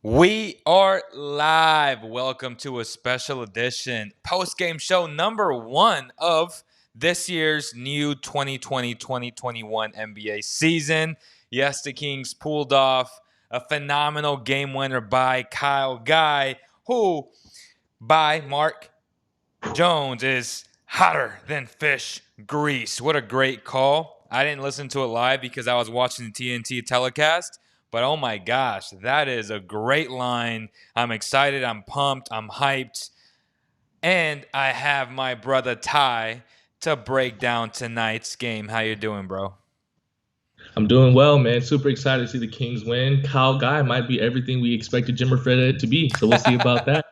We are live. Welcome to a special edition post-game show number 1 of this year's new 2020-2021 NBA season. Yes, the Kings pulled off a phenomenal game winner by Kyle Guy, who by Mark Jones is hotter than fish grease. What a great call. I didn't listen to it live because I was watching the TNT telecast, but oh my gosh, that is a great line. I'm excited, I'm pumped, I'm hyped. And I have my brother Ty to break down tonight's game. How you doing, bro? I'm doing well, man. Super excited to see the Kings win. Kyle Guy might be everything we expected Jimmer Freda to be, so we'll see about that.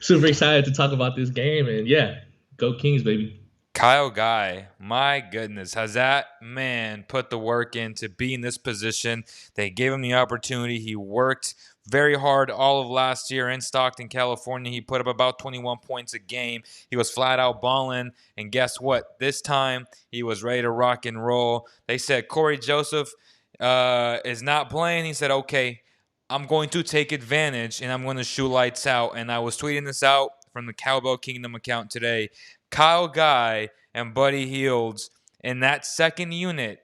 Super excited to talk about this game, and yeah, go Kings, baby. Kyle Guy, my goodness, has that man put the work in to be in this position? They gave him the opportunity. He worked very hard all of last year in Stockton, California. He put up about 21 points a game. He was flat out balling. And guess what? This time he was ready to rock and roll. They said Corey Joseph is not playing. He said, okay, I'm going to take advantage and I'm going to shoot lights out. And I was tweeting this out from the Cowbell Kingdom account today. Kyle Guy and Buddy Hields in that second unit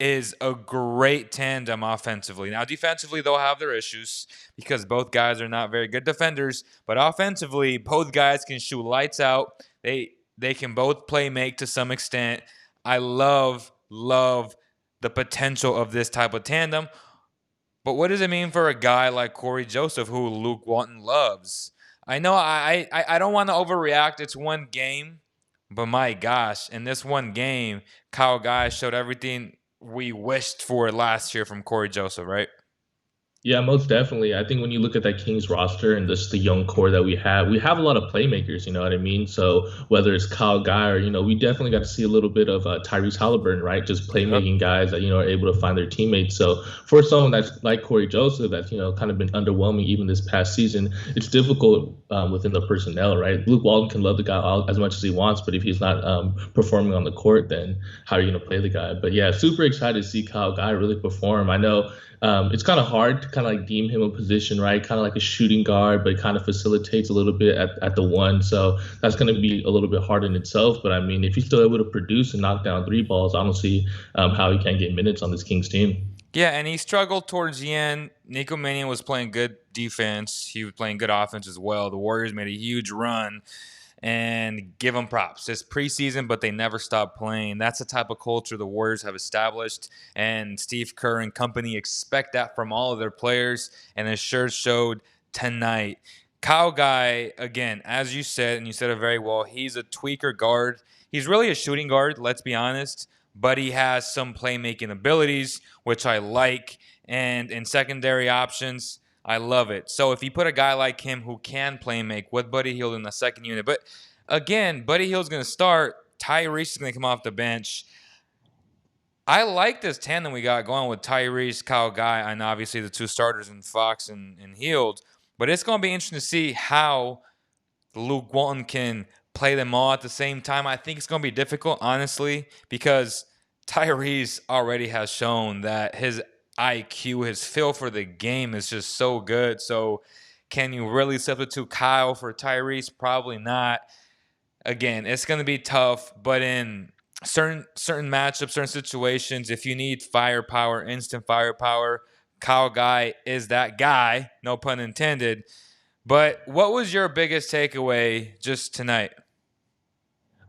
is a great tandem offensively. Now, defensively, they'll have their issues because both guys are not very good defenders. But offensively, both guys can shoot lights out. They can both play make to some extent. I love the potential of this type of tandem. But what does it mean for a guy like Corey Joseph, who Luke Walton loves? I know I don't want to overreact. It's one game. But my gosh, in this one game, Kyle Guy showed everything we wished for last year from Corey Joseph, right? Yeah, most definitely. I think when you look at that Kings roster and just the young core that we have a lot of playmakers, you know what I mean? So whether it's Kyle Guy or, we definitely got to see a little bit of Tyrese Halliburton, right? Just Yep. playmaking guys that, are able to find their teammates. So for someone that's like Corey Joseph, that's, kind of been underwhelming even this past season, it's difficult within the personnel, right? Luke Walton can love the guy as much as he wants, but if he's not performing on the court, then how are you going to play the guy? But yeah, super excited to see Kyle Guy really perform. I know it's kind of hard to kind of like deem him a position, right? Kind of like a shooting guard, but kind of facilitates a little bit at the one. So that's going to be a little bit hard in itself. But I mean, if he's still able to produce and knock down three balls, I don't see how he can't get minutes on this Kings team. Yeah, and he struggled towards the end. Nico Mannion was playing good defense. He was playing good offense as well. The Warriors made a huge run and give them props. It's preseason, but they never stop playing. That's the type of culture the Warriors have established, and Steve Kerr and company expect that from all of their players, and it sure showed tonight. Kyle Guy, again, as you said, and you said it very well, he's a tweaker guard. He's really a shooting guard, let's be honest, but he has some playmaking abilities, which I like, and in secondary options, I love it. So if you put a guy like him who can play make with Buddy Hield in the second unit, but again, Buddy Hield's going to start. Tyrese is going to come off the bench. I like this tandem we got going with Tyrese, Kyle Guy, and obviously the two starters in Fox and Hield. But it's going to be interesting to see how Luke Walton can play them all at the same time. I think it's going to be difficult, honestly, because Tyrese already has shown that his IQ, his feel for the game is just so good. So, can you really substitute Kyle for Tyrese? Probably not. Again, it's going to be tough, but in certain matchups, certain situations, if you need firepower, instant firepower, Kyle Guy is that guy. No pun intended. But what was your biggest takeaway just tonight?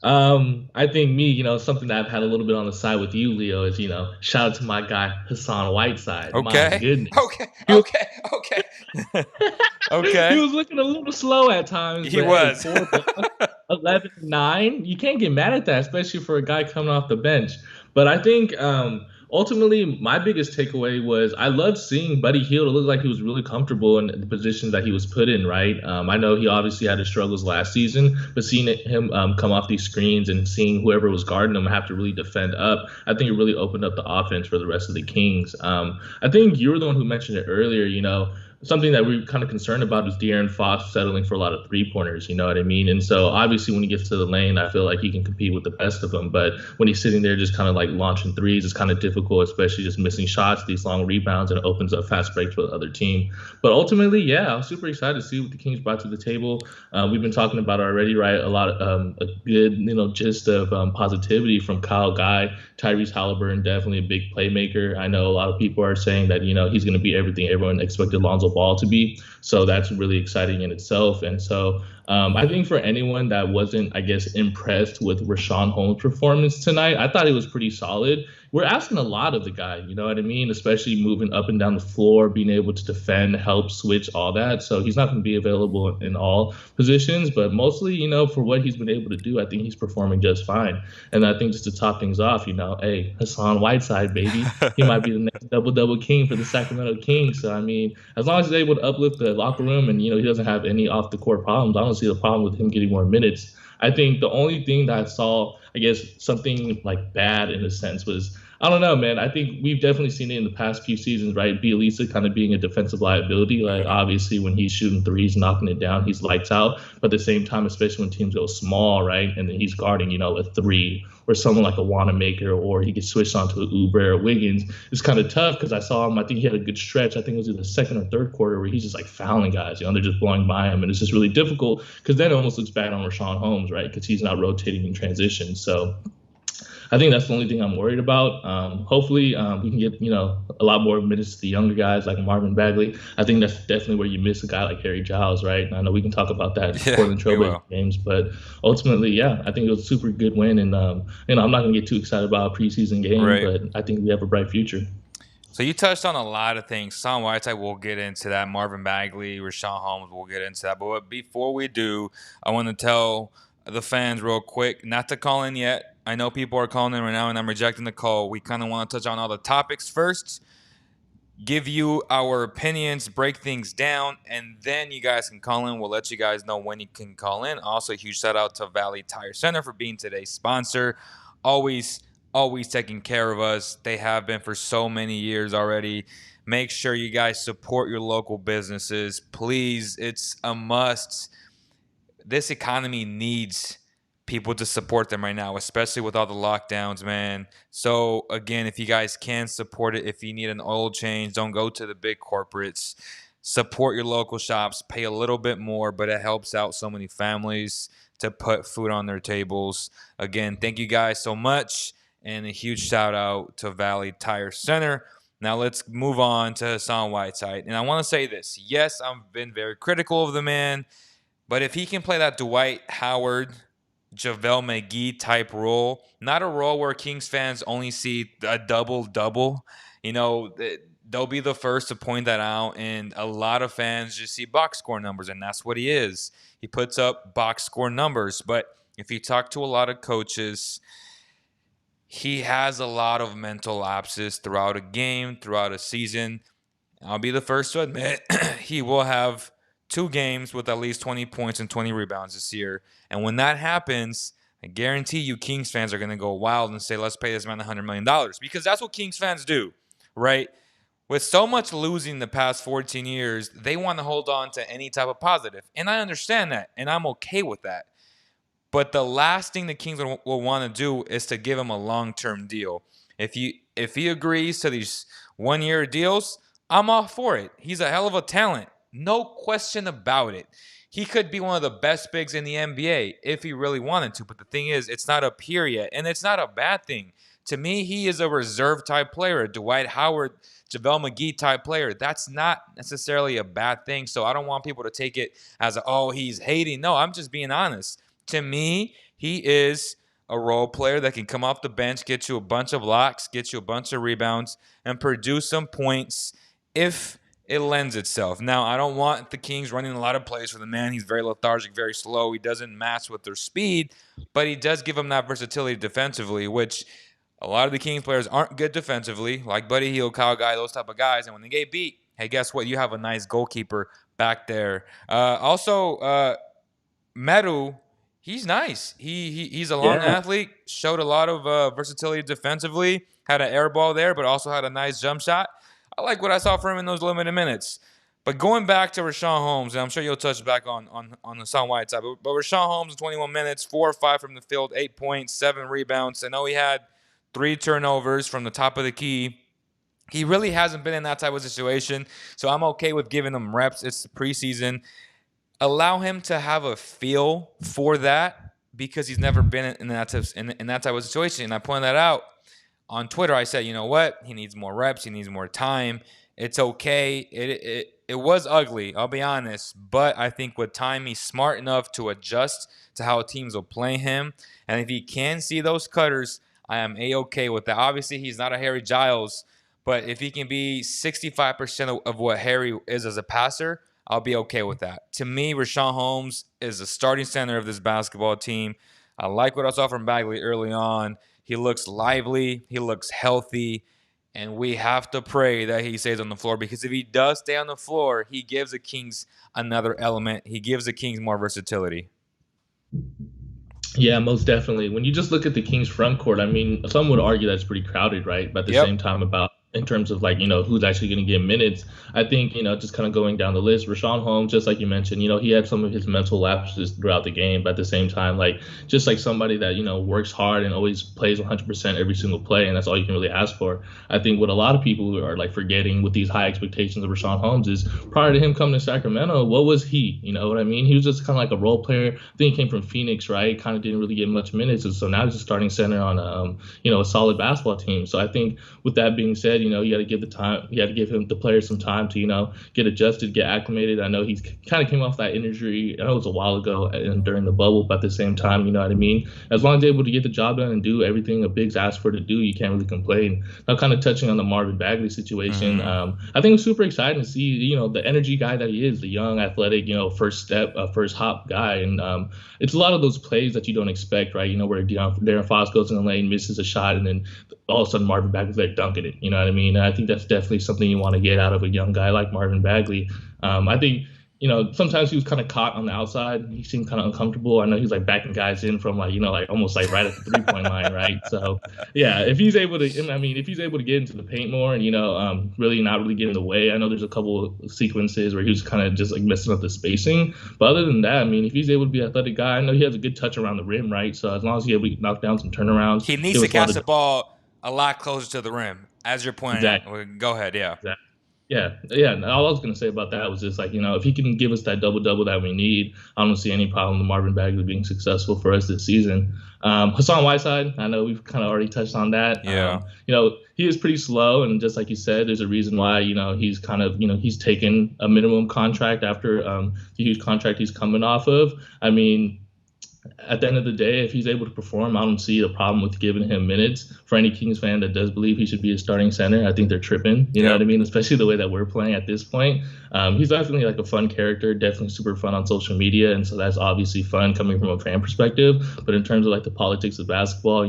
I think something that I've had a little bit on the side with you, Leo, is, shout out to my guy, Hassan Whiteside. My Okay. goodness. Okay. He was, Okay. Okay. he Okay. was looking a little slow at times, He but hey, was. 4 11, 9. You can't get mad at that, especially for a guy coming off the bench. But I think ultimately my biggest takeaway was I loved seeing Buddy Hield. It looked like he was really comfortable in the position that he was put in, right? I know he obviously had his struggles last season, but seeing him come off these screens and seeing whoever was guarding him have to really defend up, I think it really opened up the offense for the rest of the Kings. I think you were the one who mentioned it earlier, something that we're kind of concerned about is De'Aaron Fox settling for a lot of 3-pointers. You know what I mean? And so obviously when he gets to the lane, I feel like he can compete with the best of them. But when he's sitting there just kind of like launching threes, it's kind of difficult, especially just missing shots, these long rebounds, and it opens up fast breaks for the other team. But ultimately, yeah, I'm super excited to see what the Kings brought to the table. We've been talking about it already, right? A lot of a good, gist of positivity from Kyle Guy. Tyrese Halliburton, definitely a big playmaker. I know a lot of people are saying that, he's going to be everything everyone expected Lonzo Ball to be. So that's really exciting in itself. And so I think for anyone that wasn't, I guess, impressed with Rashawn Holmes' performance tonight, I thought he was pretty solid. We're asking a lot of the guy, you know what I mean? Especially moving up and down the floor, being able to defend, help, switch, all that. So he's not going to be available in all positions, but mostly, for what he's been able to do, I think he's performing just fine. And I think just to top things off, hey, Hassan Whiteside, baby, he might be the next double-double king for the Sacramento Kings. So, I mean, as long as he's able to uplift the locker room and, he doesn't have any off-the-court problems, I don't see the problem with him getting more minutes. I think the only thing that I saw, I guess, something like bad in a sense was, I don't know, man. I think we've definitely seen it in the past few seasons, right? Bielisa kind of being a defensive liability. Like, obviously, when he's shooting threes, knocking it down, he's lights out. But at the same time, especially when teams go small, right? And then he's guarding, a 3 or someone like a Wanamaker, or he gets switched onto an Uber or Wiggins. It's kind of tough because I saw him. I think he had a good stretch. I think it was in the second or third quarter where he's just like fouling guys. They're just blowing by him. And it's just really difficult because then it almost looks bad on Rashawn Holmes, right? Because he's not rotating in transition. So I think that's the only thing I'm worried about. Hopefully, we can get a lot more minutes to the younger guys like Marvin Bagley. I think that's definitely where you miss a guy like Harry Giles, right? And I know we can talk about that Portland Trailblazers games, but ultimately, yeah, I think it was a super good win. And I'm not going to get too excited about a preseason game, but I think we have a bright future. So you touched on a lot of things. Hassan Whiteside, we'll get into that. Marvin Bagley, Rashawn Holmes, we'll get into that. But before we do, I want to tell the fans real quick not to call in yet. I know people are calling in right now, and I'm rejecting the call. We kind of want to touch on all the topics first, give you our opinions, break things down, and then you guys can call in. We'll let you guys know when you can call in. Also, a huge shout out to Valley Tire Center for being today's sponsor. Always taking care of us. They have been for so many years already. Make sure you guys support your local businesses. Please, it's a must. This economy needs people to support them right now, especially with all the lockdowns, man. So, again, if you guys can support it, if you need an oil change, don't go to the big corporates. Support your local shops. Pay a little bit more, but it helps out so many families to put food on their tables. Again, thank you guys so much. And a huge shout out to Valley Tire Center. Now let's move on to Hassan Whiteside. And I want to say this. Yes, I've been very critical of the man, but if he can play that Dwight Howard, JaVale McGee type role, not a role where Kings fans only see a double-double, they'll be the first to point that out. And a lot of fans just see box score numbers, and that's what he is. He puts up box score numbers. But if you talk to a lot of coaches, he has a lot of mental lapses throughout a game, throughout a season. I'll be the first to admit he will have 2 games with at least 20 points and 20 rebounds this year. And when that happens, I guarantee you Kings fans are going to go wild and say, let's pay this man $100 million. Because that's what Kings fans do, right? With so much losing the past 14 years, they want to hold on to any type of positive. And I understand that, and I'm okay with that. But the last thing the Kings will want to do is to give him a long-term deal. If he agrees to these 1-year deals, I'm all for it. He's a hell of a talent. No question about it. He could be one of the best bigs in the NBA if he really wanted to. But the thing is, it's not up here yet, and it's not a bad thing. To me, he is a reserve-type player, a Dwight Howard, JaVale McGee type player. That's not necessarily a bad thing. So I don't want people to take it as, he's hating. No, I'm just being honest. To me, he is a role player that can come off the bench, get you a bunch of blocks, get you a bunch of rebounds, and produce some points if it lends itself. Now, I don't want the Kings running a lot of plays for the man. He's very lethargic, very slow. He doesn't match with their speed, but he does give them that versatility defensively, which a lot of the Kings players aren't good defensively, like Buddy Hield, Kyle Guy, those type of guys. And when they get beat, hey, guess what? You have a nice goalkeeper back there. Also, Meru, he's nice. He's a long athlete, showed a lot of versatility defensively, had an air ball there, but also had a nice jump shot. I like what I saw from him in those limited minutes. But going back to Rashawn Holmes, and I'm sure you'll touch back on Hassan Whiteside, but Rashawn Holmes in 21 minutes, 4 or 5 from the field, 8 points, 7 rebounds. I know he had 3 turnovers from the top of the key. He really hasn't been in that type of situation, so I'm okay with giving him reps. It's the preseason. Allow him to have a feel for that because he's never been in that type of situation. And I pointed that out on Twitter. I said, you know what? He needs more reps. He needs more time. It's okay. It was ugly, I'll be honest. But I think with time, he's smart enough to adjust to how teams will play him. And if he can see those cutters, I am A-okay with that. Obviously, he's not a Harry Giles, but if he can be 65% of what Harry is as a passer, I'll be okay with that. To me, Rashawn Holmes is the starting center of this basketball team. I like what I saw from Bagley early on. He looks lively. He looks healthy. And we have to pray that he stays on the floor because if he does stay on the floor, he gives the Kings another element. He gives the Kings more versatility. Yeah, most definitely. When you just look at the Kings front court, I mean, some would argue that's pretty crowded, right? But at the same time, about in terms of like, who's actually going to get minutes, I think, just kind of going down the list, Rashawn Holmes, just like you mentioned, he had some of his mental lapses throughout the game. But at the same time, like, just like somebody that, works hard and always plays 100% every single play. And that's all you can really ask for. I think what a lot of people are like forgetting with these high expectations of Rashawn Holmes is prior to him coming to Sacramento, what was he? You know what I mean? He was just kind of like a role player. I think he came from Phoenix, right? Kind of didn't really get much minutes. And so now he's just starting center on, a solid basketball team. So I think with that being said, you got to give the players some time to, get adjusted, get acclimated. I know he's kind of came off that injury. I know it was a while ago and during the bubble, but at the same time, you know what I mean? As long as they're able to get the job done and do everything a Big's asked for to do, you can't really complain. Now, kind of touching on the Marvin Bagley situation, I think it was super exciting to see, the energy guy that he is, the young, athletic, first hop guy. And it's a lot of those plays that you don't expect, right? Where Darren Fox goes in the lane, misses a shot, and then all of a sudden Marvin Bagley's there dunking it. You know what I mean? And I think that's definitely something you want to get out of a young guy like Marvin Bagley. I think, sometimes he was kind of caught on the outside. He seemed kind of uncomfortable. I know he's like backing guys in from almost like right at the 3-point line, right? So yeah, if he's able to get into the paint more and, really not really get in the way. I know there's a couple of sequences where he was kind of just like messing up the spacing. But other than that, I mean, if he's able to be an athletic guy, I know he has a good touch around the rim, right? So as long as he's able to knock down some turnarounds. He needs to catch the ball a lot closer to the rim, as you're pointing out. Go ahead, yeah. Exactly. Yeah. All I was going to say about that was just like, if he can give us that double-double that we need, I don't see any problem with Marvin Bagley being successful for us this season. Hassan Whiteside, I know we've kind of already touched on that. Yeah. He is pretty slow. And just like you said, there's a reason why, he's kind of, he's taken a minimum contract after the huge contract he's coming off of. I mean, at the end of the day, if he's able to perform, I don't see a problem with giving him minutes. For any Kings fan that does believe he should be a starting center, I think they're tripping. You know what I mean? Especially the way that we're playing at this point. He's definitely like a fun character, definitely super fun on social media. And so that's obviously fun coming from a fan perspective. But in terms of like the politics of basketball,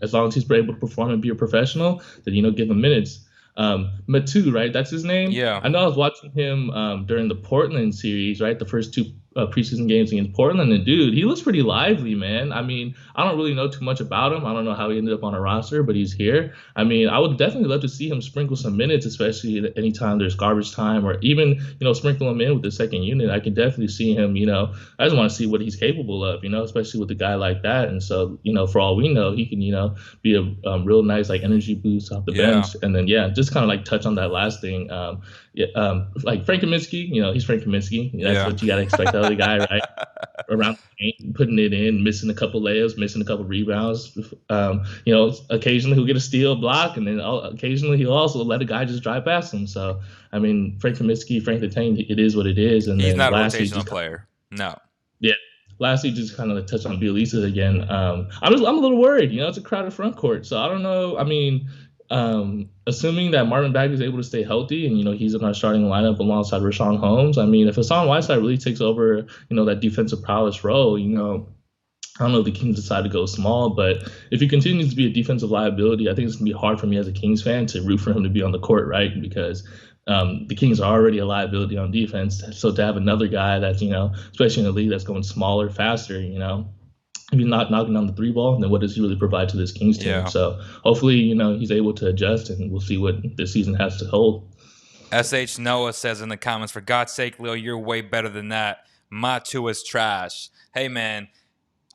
as long as he's able to perform and be a professional, then, give him minutes. Matu, right? That's his name? Yeah. I know I was watching him during the Portland series, right? The first two preseason games against Portland, and dude, he looks pretty lively, man. I mean, I don't really know too much about him. I don't know how he ended up on a roster, but he's here. I mean, I would definitely love to see him sprinkle some minutes, especially anytime there's garbage time, or even, sprinkle him in with the second unit. I can definitely see him, I just want to see what he's capable of, especially with a guy like that. And so, for all we know, he can, be a real nice, like, energy boost off the bench. And then, just kind of like touch on that last thing. Like Frank Kaminsky, he's Frank Kaminsky. That's what you got to expect out of the guy, right? Around the paint, putting it in, missing a couple layups, missing a couple rebounds. Occasionally he'll get a steal, block, and then occasionally he'll also let a guy just drive past him. So, I mean, Frank Kaminsky, Frank the Tank, it is what it is. And he's then not a rotational player. No. Yeah. Lastly, just kind of touch on Bielisa again. I'm a little worried. It's a crowded front court, so I don't know. I mean, assuming that Marvin Bagley is able to stay healthy and, he's in our starting lineup alongside Rashawn Holmes, I mean, if Hassan Whiteside really takes over, that defensive prowess role, I don't know if the Kings decide to go small, but if he continues to be a defensive liability, I think it's going to be hard for me as a Kings fan to root for him to be on the court, right? Because the Kings are already a liability on defense. So to have another guy that's, especially in the league that's going smaller, faster, if he's not knocking down the 3 ball, then what does he really provide to this Kings team? So hopefully, he's able to adjust, and we'll see what this season has to hold. SH Noah says in the comments, for God's sake, Leo, you're way better than that. Matu is trash. Hey, man,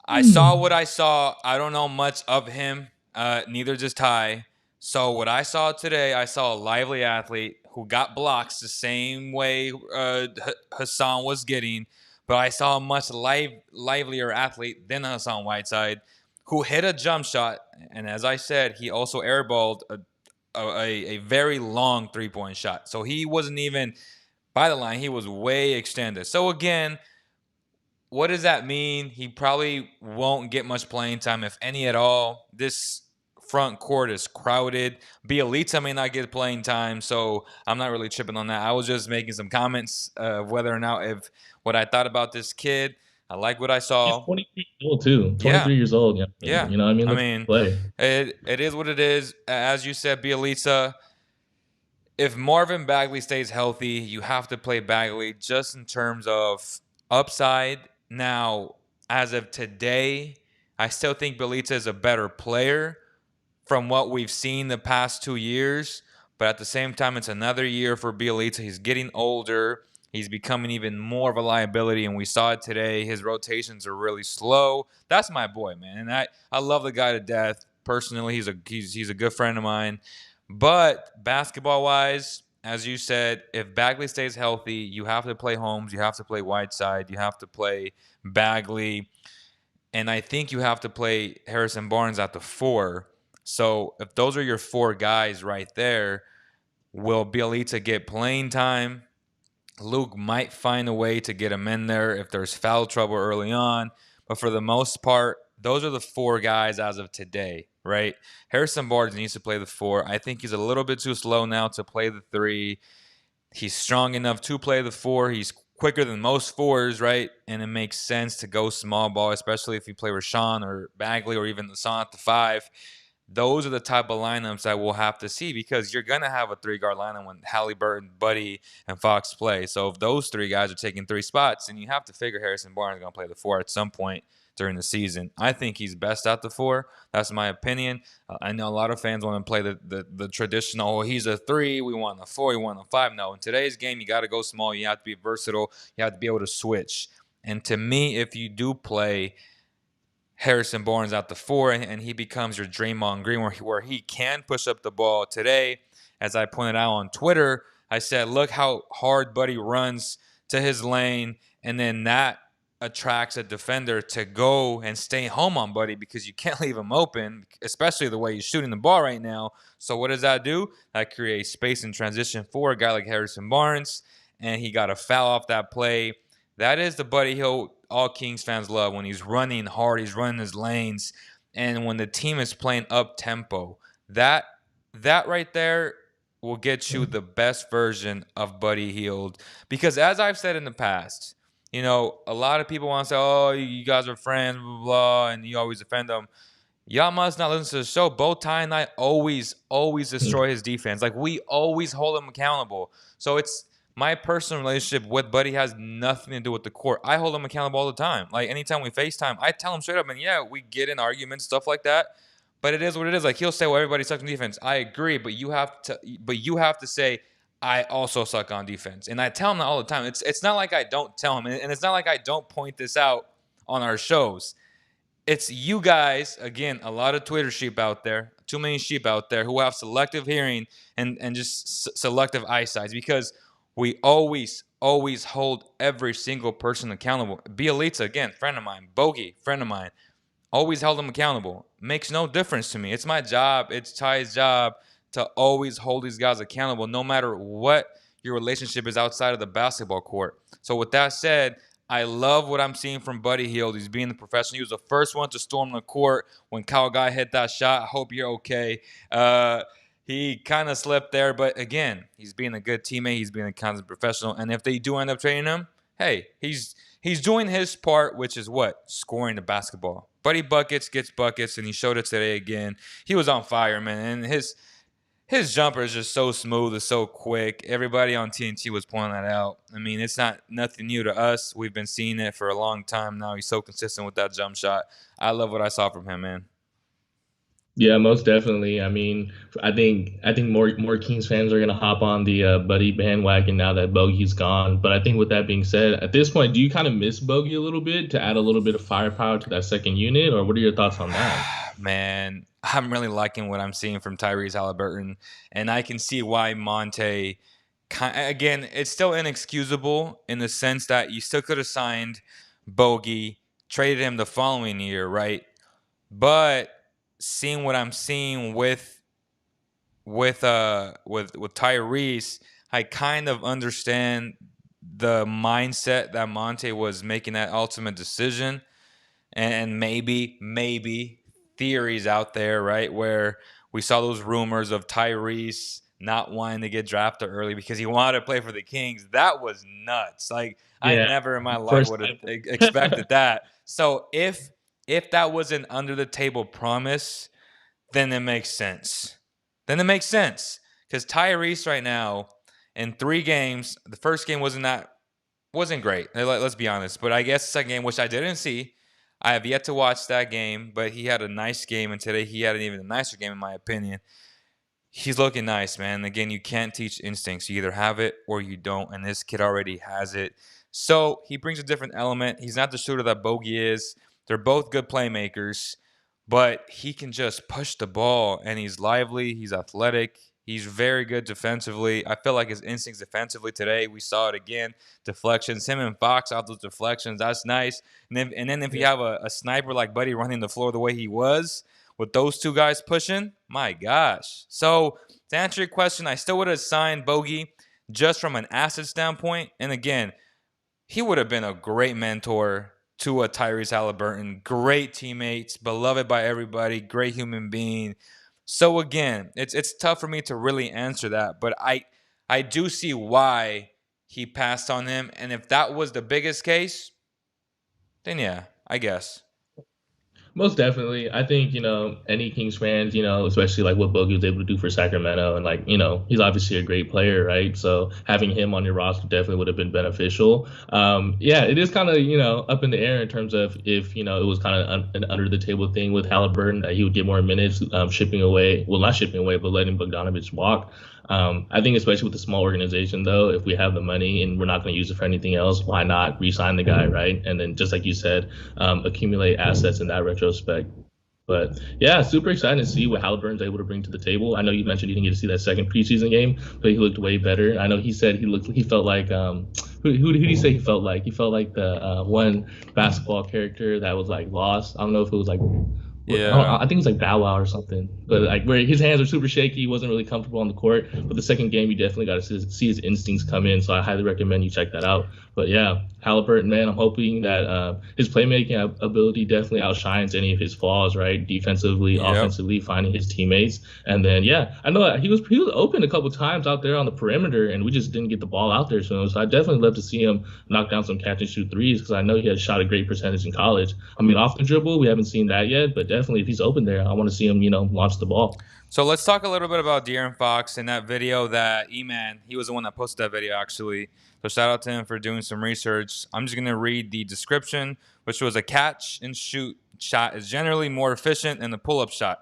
I saw what I saw. I don't know much of him. Neither does Ty. So what I saw today, I saw a lively athlete who got blocks the same way Hassan was getting, but I saw a much livelier athlete than Hassan Whiteside, who hit a jump shot, and as I said, he also airballed a very long 3-point shot. So he wasn't even by the line; he was way extended. So again, what does that mean? He probably won't get much playing time, if any at all. This front court is crowded. Bielitsa may not get playing time, so I'm not really tripping on that. I was just making some comments of whether or not if what I thought about this kid. I like what I He's saw. 23 years old too. Yeah, 23 years old. Yeah, yeah. you know, what I mean, I look at him mean, play. it is what it is. As you said, Bielitsa, if Marvin Bagley stays healthy, you have to play Bagley just in terms of upside. Now, as of today, I still think Bielitsa is a better player from what we've seen the past 2 years. But at the same time, it's another year for Bielitsa. He's getting older. He's becoming even more of a liability, and we saw it today. His rotations are really slow. That's my boy, man, and I love the guy to death. Personally, he's a good friend of mine. But basketball wise, as you said, if Bagley stays healthy, you have to play Holmes, you have to play Whiteside, you have to play Bagley, and I think you have to play Harrison Barnes at the 4. So if those are your 4 guys right there, will Bielitsa get playing time? Luke might find a way to get him in there if there's foul trouble early on. But for the most part, those are the 4 guys as of today, right? Harrison Barnes needs to play the 4. I think he's a little bit too slow now to play the 3. He's strong enough to play the 4. He's quicker than most 4s, right? And it makes sense to go small ball, especially if you play Rashawn or Bagley or even Hassan at the 5. Those are the type of lineups that we'll have to see because you're going to have a 3-guard lineup when Halliburton, Buddy, and Fox play. So if those 3 guys are taking 3 spots, then you have to figure Harrison Barnes is going to play the 4 at some point during the season. I think he's best at the 4. That's my opinion. I know a lot of fans want to play the traditional, oh, he's a 3, we want a 4, we want a 5. No, in today's game, you got to go small. You have to be versatile. You have to be able to switch. And to me, if you do play Harrison Barnes out the 4, and he becomes your Draymond Green, where he can push up the ball. Today, as I pointed out on Twitter, I said, look how hard Buddy runs to his lane, and then that attracts a defender to go and stay home on Buddy because you can't leave him open, especially the way he's shooting the ball right now. So what does that do? That creates space and transition for a guy like Harrison Barnes, and he got a foul off that play. That is the Buddy Hield all Kings fans love, when he's running hard, he's running his lanes, and when the team is playing up tempo. That right there will get you the best version of Buddy Hield. Because as I've said in the past, you know, a lot of people want to say, oh, you guys are friends, blah, blah, blah, and you always defend them. Y'all must not listen to the show. Bo Ty and I always destroy his defense. Like, we always hold him accountable. So it's my personal relationship with Buddy has nothing to do with the court. I hold him accountable all the time. Like, anytime we FaceTime, I tell him straight up, and yeah, we get in arguments, stuff like that. But it is what it is. Like, he'll say, well, everybody sucks on defense. I agree, but you have to say, I also suck on defense. And I tell him that all the time. It's not like I don't tell him, and it's not like I don't point this out on our shows. It's you guys, again, a lot of Twitter sheep out there, too many sheep out there who have selective hearing and just selective eyesight, because we always hold every single person accountable. Bielitsa, again, friend of mine. Bogey, friend of mine. Always held them accountable. Makes no difference to me. It's my job. It's Ty's job to always hold these guys accountable, no matter what your relationship is outside of the basketball court. So with that said, I love what I'm seeing from Buddy Hield. He's being the professional. He was the first one to storm the court when Kyle Guy hit that shot. I hope you're okay. He kind of slipped there, but again, he's being a good teammate. He's being a constant professional. And if they do end up trading him, hey, he's doing his part, which is what? Scoring the basketball. Buddy buckets, gets buckets, and he showed it today again. He was on fire, man. And his jumper is just so smooth and so quick. Everybody on TNT was pointing that out. I mean, it's nothing new to us. We've been seeing it for a long time now. He's so consistent with that jump shot. I love what I saw from him, man. Yeah, most definitely. I mean, I think more Kings fans are gonna hop on the Buddy bandwagon now that Bogey's gone. But I think with that being said, at this point, do you kind of miss Bogey a little bit to add a little bit of firepower to that second unit, or what are your thoughts on that? Man, I'm really liking what I'm seeing from Tyrese Halliburton, and I can see why Monte. Again, it's still inexcusable in the sense that you still could have signed Bogey, traded him the following year, right? But seeing what I'm seeing with Tyrese, I kind of understand the mindset that Monte was making that ultimate decision, and maybe theories out there, right, where we saw those rumors of Tyrese not wanting to get drafted early because he wanted to play for the Kings. That was nuts. Like I Yeah, never in my life first would have time. expected that. So if that was an under the table promise, then it makes sense. Then it makes sense because Tyrese right now in 3 games, the first game wasn't great. Let's be honest. But I guess the second game, which I didn't see, I have yet to watch that game. But he had a nice game, and today he had an even nicer game, in my opinion. He's looking nice, man. Again, you can't teach instincts. You either have it or you don't, and this kid already has it. So he brings a different element. He's not the shooter that Bogey is. They're both good playmakers, but he can just push the ball, and he's lively. He's athletic. He's very good defensively. I feel like his instincts defensively today, we saw it again. Deflections, him and Fox off those deflections, that's nice. And then if you have a sniper like Buddy running the floor the way he was, with those two guys pushing, my gosh. So to answer your question, I still would have signed Bogey just from an asset standpoint. And again, he would have been a great mentor to a Tyrese Halliburton. Great teammates, beloved by everybody, great human being. So again, it's tough for me to really answer that, but I do see why he passed on him. And if that was the biggest case, then yeah, I guess. Most definitely. I think, any Kings fans, especially like what Bogey was able to do for Sacramento and like, he's obviously a great player, right? So having him on your roster definitely would have been beneficial. Yeah, it is kind of, up in the air in terms of if, it was kind of an under the table thing with Halliburton that he would get more minutes, shipping away, well, not shipping away, but letting Bogdanovich walk. I think especially with a small organization though, if we have the money and we're not going to use it for anything else, why not re-sign the guy, right? And then just like you said, accumulate assets in that retrospect. But yeah, super excited to see what Halliburton's able to bring to the table. I know you mentioned you didn't get to see that second preseason game, but he looked way better. I know he said he felt like who did he say he felt like? He felt like the one basketball character that was like lost. I don't know if it was like Yeah. I think it was like Bow Wow or something, but like where his hands are super shaky, he wasn't really comfortable on the court. But the second game, you definitely got to see his instincts come in. So I highly recommend you check that out. But yeah, Halliburton, man, I'm hoping that his playmaking ability definitely outshines any of his flaws, right? Defensively, Yep. offensively, finding his teammates, and then yeah, I know that he was open a couple times out there on the perimeter, and we just didn't get the ball out there. So I definitely love to see him knock down some catch and shoot threes because I know he had shot a great percentage in college. I mean, off the dribble, we haven't seen that yet, but definitely if he's open there, I want to see him, launch the ball. So let's talk a little bit about De'Aaron Fox and that video that E-Man, he was the one that posted that video actually. So shout out to him for doing some research. I'm just going to read the description, which was a catch and shoot shot is generally more efficient than the pull-up shot.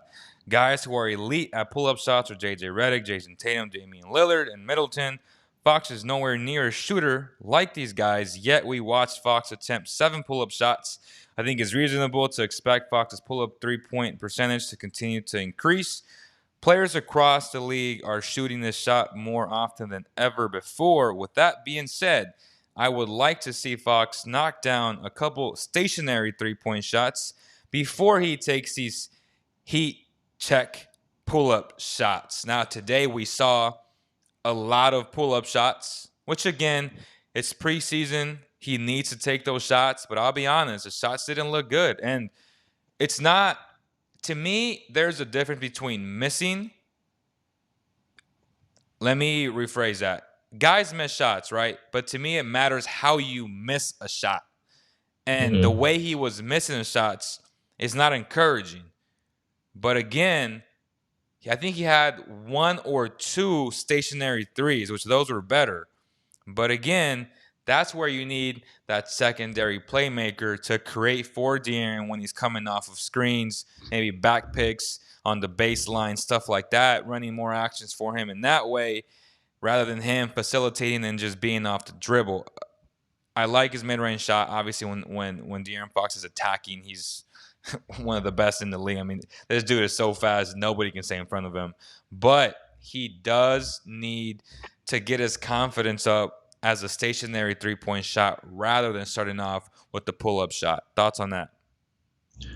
Guys who are elite at pull-up shots are J.J. Redick, Jason Tatum, Damian Lillard, and Middleton. Fox is nowhere near a shooter like these guys, yet we watched Fox attempt 7 pull-up shots. I think it's reasonable to expect Fox's pull-up three-point percentage to continue to increase. Players across the league are shooting this shot more often than ever before. With that being said, I would like to see Fox knock down a couple stationary 3-point shots before he takes these heat check pull up shots. Now, today we saw a lot of pull up shots, which again, it's preseason. He needs to take those shots, but I'll be honest, the shots didn't look good. And it's not, to me, there's a difference between missing. Let me rephrase that. Guys miss shots, right? But to me, it matters how you miss a shot. And the Hmm. way he was missing the shots is not encouraging. But again, I think he had 1 or 2 stationary threes, which those were better. But again, That's where you need that secondary playmaker to create for De'Aaron when he's coming off of screens, maybe back picks on the baseline, stuff like that, running more actions for him in that way rather than him facilitating and just being off the dribble. I like his mid-range shot. Obviously, when De'Aaron Fox is attacking, he's one of the best in the league. I mean, this dude is so fast, nobody can stay in front of him. But he does need to get his confidence up as a stationary three-point shot rather than starting off with the pull-up shot. Thoughts on that?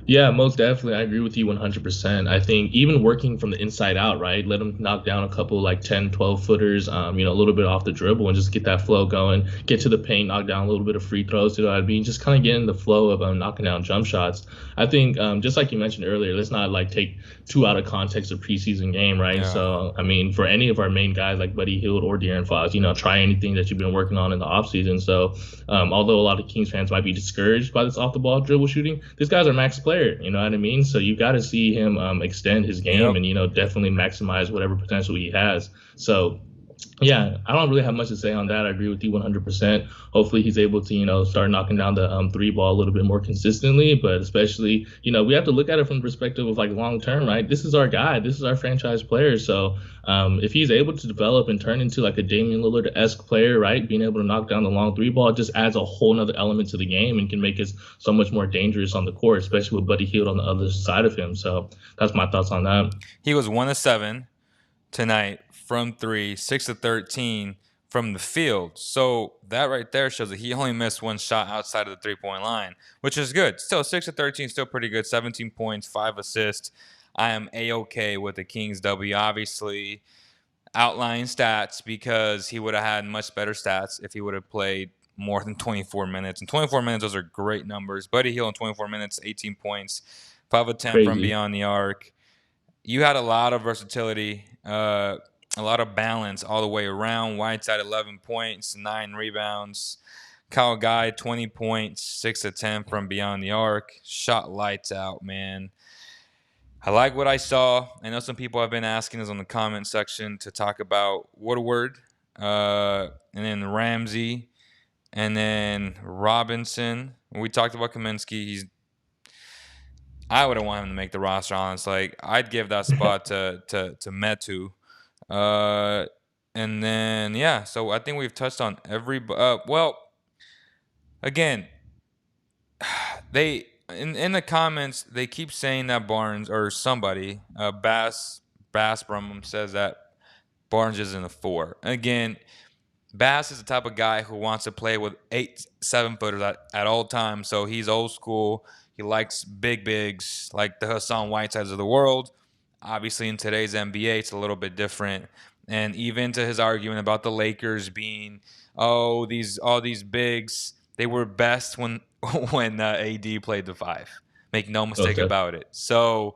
Yeah, most definitely. I agree with you 100%. I think even working from the inside out, right? Let him knock down a couple like 10, 12 footers, a little bit off the dribble and just get that flow going, get to the paint, knock down a little bit of free throws, you know what I mean? Just kind of get in the flow of knocking down jump shots. I think just like you mentioned earlier, let's not like take too out of context a preseason game, right? Yeah. So, I mean, for any of our main guys like Buddy Hield or De'Aaron Fox, try anything that you've been working on in the offseason. So, although a lot of Kings fans might be discouraged by this off the ball dribble shooting, these guys are max player, you know what I mean? So you got to see him extend his game and, definitely maximize whatever potential he has. So, yeah, I don't really have much to say on that. I agree with you 100%. Hopefully he's able to, start knocking down the three ball a little bit more consistently, but especially, we have to look at it from the perspective of like long term, right? This is our guy. This is our franchise player. So if he's able to develop and turn into like a Damian Lillard-esque player, right, being able to knock down the long three ball just adds a whole nother element to the game and can make us so much more dangerous on the court, especially with Buddy Hield on the other side of him. So that's my thoughts on that. He was 1 of 7 tonight from 3, 6 of 13 from the field. So that right there shows that he only missed one shot outside of the three-point line, which is good. Still 6 of 13, still pretty good. 17 points, 5 assists. I am A-OK with the Kings W. Obviously, outlying stats because he would have had much better stats if he would have played more than 24 minutes. And 24 minutes, those are great numbers. Buddy Hield in 24 minutes, 18 points, 5 of 10 from beyond the arc. You had a lot of versatility, a lot of balance all the way around. Whiteside, 11 points, 9 rebounds. Kyle Guy, 20 points, 6 of 10 from beyond the arc. Shot lights out, man. I like what I saw. I know some people have been asking us on the comment section to talk about Woodward, and then Ramsey, and then Robinson. We talked about Kaminsky. I wouldn't want him to make the roster, honestly. Like, I'd give that spot to Metu. And then, yeah, so I think we've touched on every well, again, they in the comments they keep saying that Barnes or somebody, Bass Brumham says that Barnes isn't a 4. Again, Bass is the type of guy who wants to play with 8, 7-footers at all times. So he's old school. He likes big bigs like the Hassan Whitesides of the world. Obviously, in today's NBA, it's a little bit different. And even to his argument about the Lakers being, all these bigs, they were best when AD played the 5. Make no mistake about it. So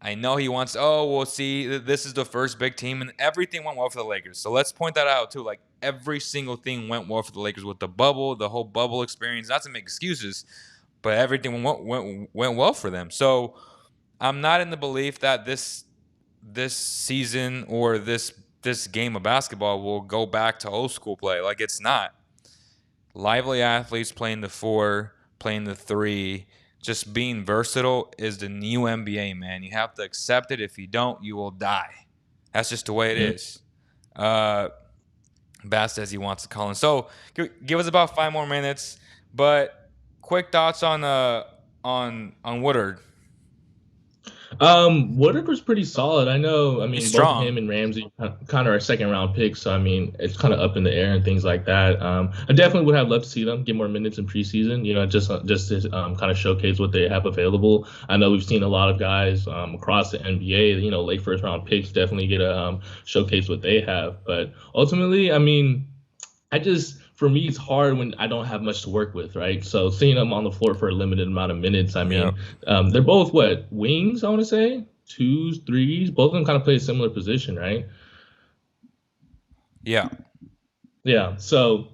I know he wants, we'll see, this is the first big team, and everything went well for the Lakers. So let's point that out, too. Like, every single thing went well for the Lakers with the bubble, the whole bubble experience. Not to make excuses, but everything went well for them. So I'm not in the belief that this season or this game of basketball will go back to old school play. Like, it's not. Lively athletes playing the 4, playing the 3, just being versatile is the new NBA, man. You have to accept it. If you don't, you will die. That's just the way it is. Bass says he wants to call in. So give us about 5 more minutes. But quick thoughts on Woodard. Woodard was pretty solid. I know. I mean, both him and Ramsey kind of are second-round picks. So I mean, it's kind of up in the air and things like that. I definitely would have loved to see them get more minutes in preseason. Just to kind of showcase what they have available. I know we've seen a lot of guys across the NBA. Late first-round picks definitely get to showcase what they have. But ultimately, I mean, for me, it's hard when I don't have much to work with, right? So seeing them on the floor for a limited amount of minutes, I mean, they're both wings, I want to say, 2s, 3s. Both of them kind of play a similar position, right? Yeah. Yeah. So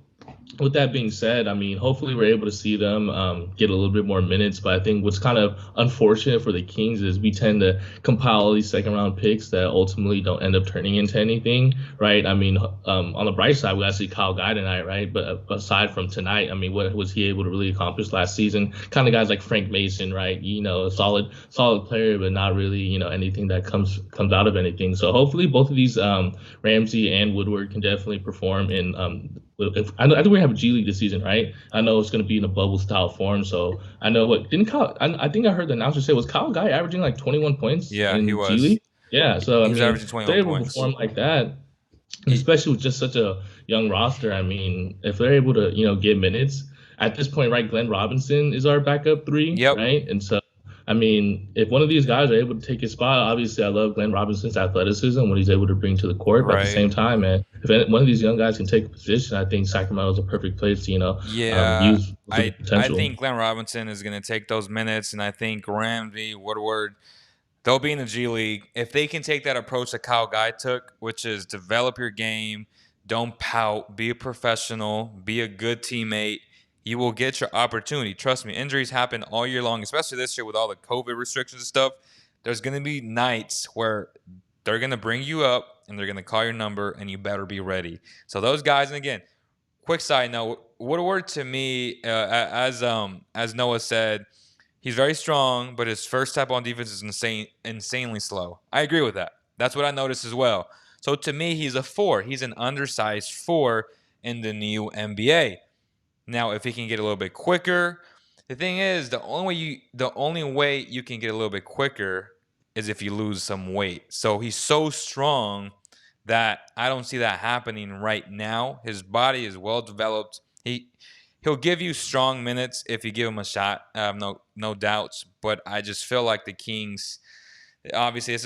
with that being said, I mean, hopefully we're able to see them get a little bit more minutes. But I think what's kind of unfortunate for the Kings is we tend to compile all these second round picks that ultimately don't end up turning into anything, right? I mean, on the bright side, we got to see Kyle Guy tonight, right? But aside from tonight, I mean, what was he able to really accomplish last season? Kind of guys like Frank Mason, right? A solid player, but not really, anything that comes out of anything. So hopefully both of these Ramsey and Woodward can definitely perform in I think we have a G League this season, right? I know it's going to be in a bubble style form, so I know what didn't Kyle. I think I heard the announcer say was Kyle Guy averaging like 21 points Yeah, he in G was. League. Yeah, so I He was mean, averaging if they're 21 able to points. perform like that, He, especially with just such a young roster, I mean, if they're able to get minutes at this point, right? Glenn Robinson is our backup three, yep, right? And so I mean, if one of these guys are able to take his spot, obviously I love Glenn Robinson's athleticism, what he's able to bring to the court. But at the right. same time, man, if one of these young guys can take a position, I think Sacramento is a perfect place to, Yeah, use the I potential. think Glenn Robinson is going to take those minutes, and I think Ramsey, Woodward, they'll be in the G League. If they can take that approach that Kyle Guy took, which is develop your game, don't pout, be a professional, be a good teammate, you will get your opportunity. Trust me, injuries happen all year long, especially this year with all the COVID restrictions and stuff. There's going to be nights where they're going to bring you up and they're going to call your number, and you better be ready. So those guys, and again, quick side note, Woodward to me, as Noah said, he's very strong, but his first step on defense is insanely slow. I agree with that. That's what I noticed as well. So to me, he's a 4. He's an undersized 4 in the new NBA. Now, if he can get a little bit quicker, the thing is, the only way you can get a little bit quicker is if you lose some weight. So he's so strong that I don't see that happening right now. His body is well developed. He'll give you strong minutes if you give him a shot. I have no doubts. But I just feel like the Kings, obviously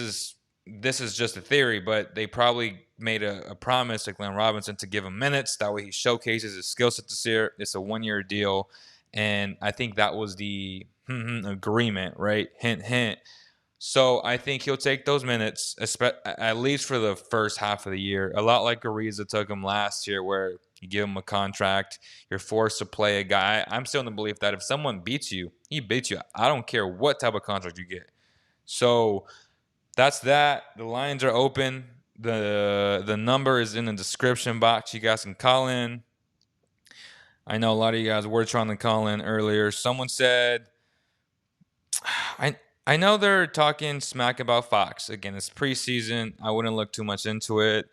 this is just a theory, but they probably made a promise to Glenn Robinson to give him minutes. That way he showcases his skill set this year. It's a 1-year deal. And I think that was the agreement, right? Hint, hint. So I think he'll take those minutes, at least for the first half of the year. A lot like Ariza took him last year, where you give him a contract, you're forced to play a guy. I'm still in the belief that if someone beats you, he beats you. I don't care what type of contract you get. So that's that. The lines are open. The number is in the description box. You guys can call in. I know a lot of you guys were trying to call in earlier. Someone said, I I know they're talking smack about Fox. Again, it's preseason. I wouldn't look too much into it.